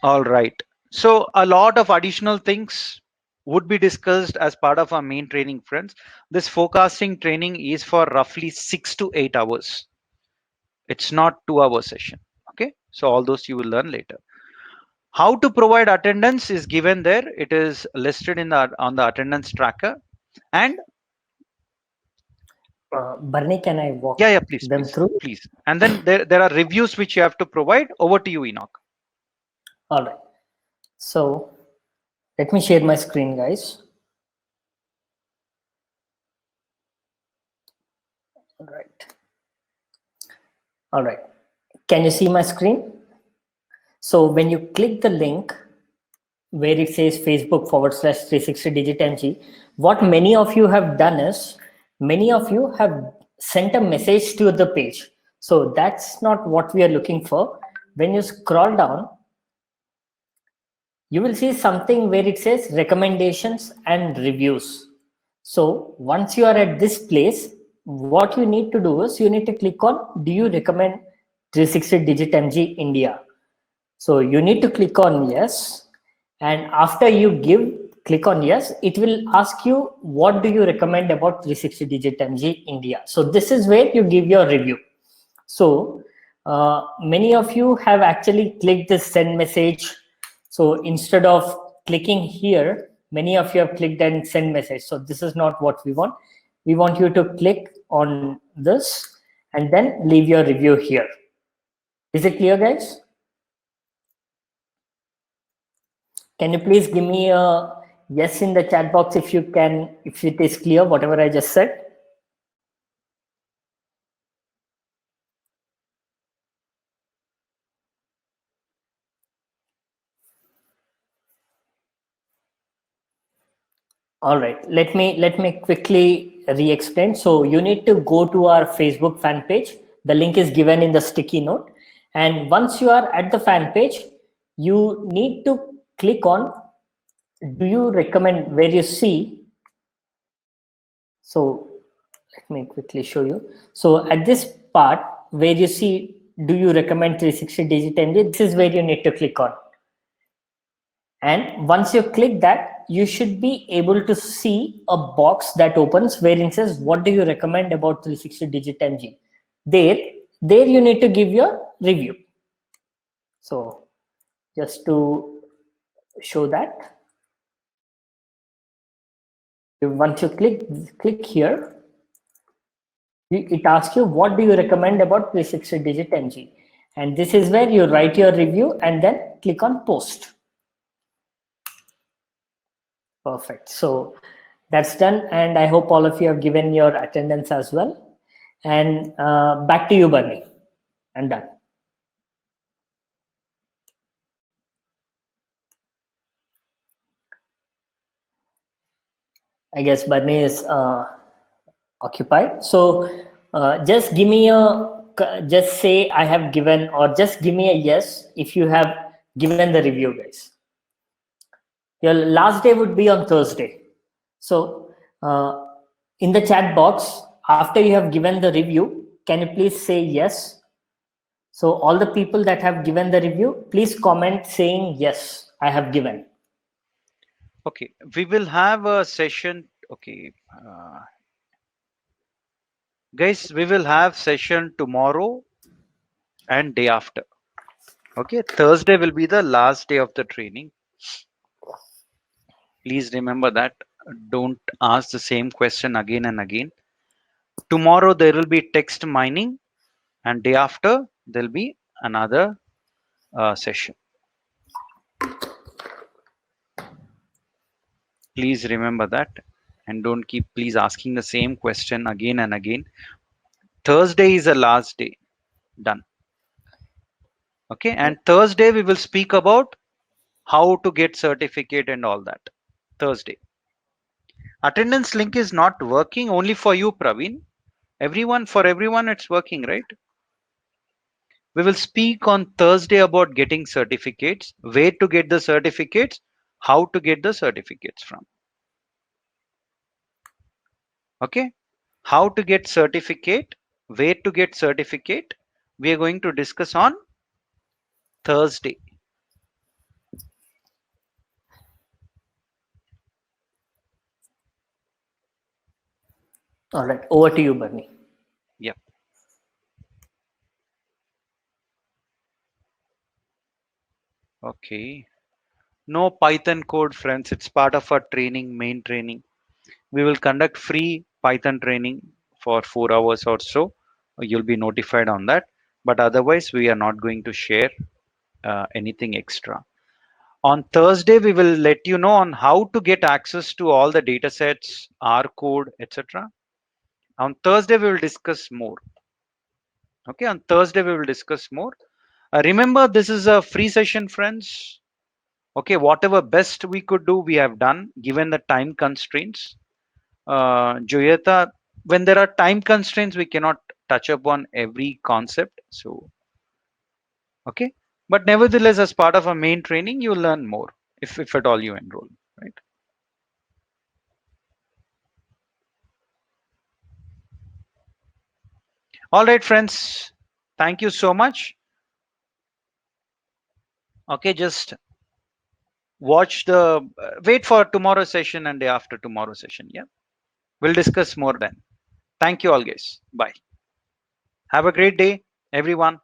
All right. So a lot of additional things would be discussed as part of our main training, friends. This forecasting training is for roughly 6 to 8 hours. It's not 2 hour session. Okay. So all those you will learn later. How to provide attendance is given there. It is listed in the on the attendance tracker. And Barney, can I walk yeah, please, them please, through? please. And then there are reviews which you have to provide. Over to you, Enoch. All right. So let me share my screen, guys. All right. All right. Can you see my screen? So when you click the link where it says Facebook/360 digit mg, what many of you have done is many of you have sent a message to the page. So that's not what we are looking for. When you scroll down, you will see something where it says recommendations and reviews. So once you are at this place, what you need to do is you need to click on, do you recommend 360 digit mg India? So you need to click on yes. And after you click on yes, it will ask you, what do you recommend about 360 digit mg India? So this is where you give your review. So many of you have actually clicked this send message. So instead of clicking here, many of you have clicked and send message. So this is not what we want. We want you to click on this and then leave your review here. Is it clear, guys? Can you please give me a yes in the chat box if you can, if it is clear, whatever I just said? All right, let me quickly re-explain. So you need to go to our Facebook fan page. The link is given in the sticky note. And once you are at the fan page, you need to click on, do you recommend, where you see. So let me quickly show you. So at this part where you see, do you recommend 360 digit MD? This is where you need to click on. And once you click that, you should be able to see a box that opens where it says, what do you recommend about 360 digit MG? There you need to give your review. So just to show that, once you click here, it asks you, what do you recommend about 360 digit MG? And this is where you write your review and then click on post. Perfect. So that's done. And I hope all of you have given your attendance as well. And back to you, Bernie. I'm done. I guess Bernie is occupied. So just give me just say I have given, or just give me a yes if you have given the review, guys. Your last day would be on Thursday. So in the chat box, after you have given the review, can you please say yes? So all the people that have given the review, please comment saying yes, I have given. Okay, we will have a session. Okay, guys, we will have session tomorrow and day after. Okay, Thursday will be the last day of the training. Please remember that. Don't ask the same question again and again. Tomorrow there will be text mining, and day after there'll be another session. Please remember that, and don't keep please asking the same question again and again. Thursday is the last day. Done. Okay, and Thursday we will speak about how to get certificate and all that. Thursday. Attendance link is not working only for you, Praveen. For everyone it's working, right? We will speak on Thursday about getting certificates, where to get the certificates, how to get the certificates from. Okay, how to get certificate, where to get certificate, we are going to discuss on Thursday. All right, over to you, Bernie. Yeah. Okay. No Python code, friends. It's part of our training, main training. We will conduct free Python training for 4 hours or so. You'll be notified on that. But otherwise, we are not going to share anything extra. On Thursday, we will let you know on how to get access to all the data sets, R code, etc. On Thursday, we will discuss more. Okay, on Thursday, we will discuss more. Remember, this is a free session, friends. Okay, whatever best we could do, we have done given the time constraints. Joyeta, when there are time constraints, we cannot touch upon every concept. So, okay, but nevertheless, as part of our main training, you learn more if at all you enroll, right? All right, friends, thank you so much. Okay, just watch the wait for tomorrow session and day after tomorrow session. Yeah, we'll discuss more then. Thank you all, guys. Bye. Have a great day, everyone.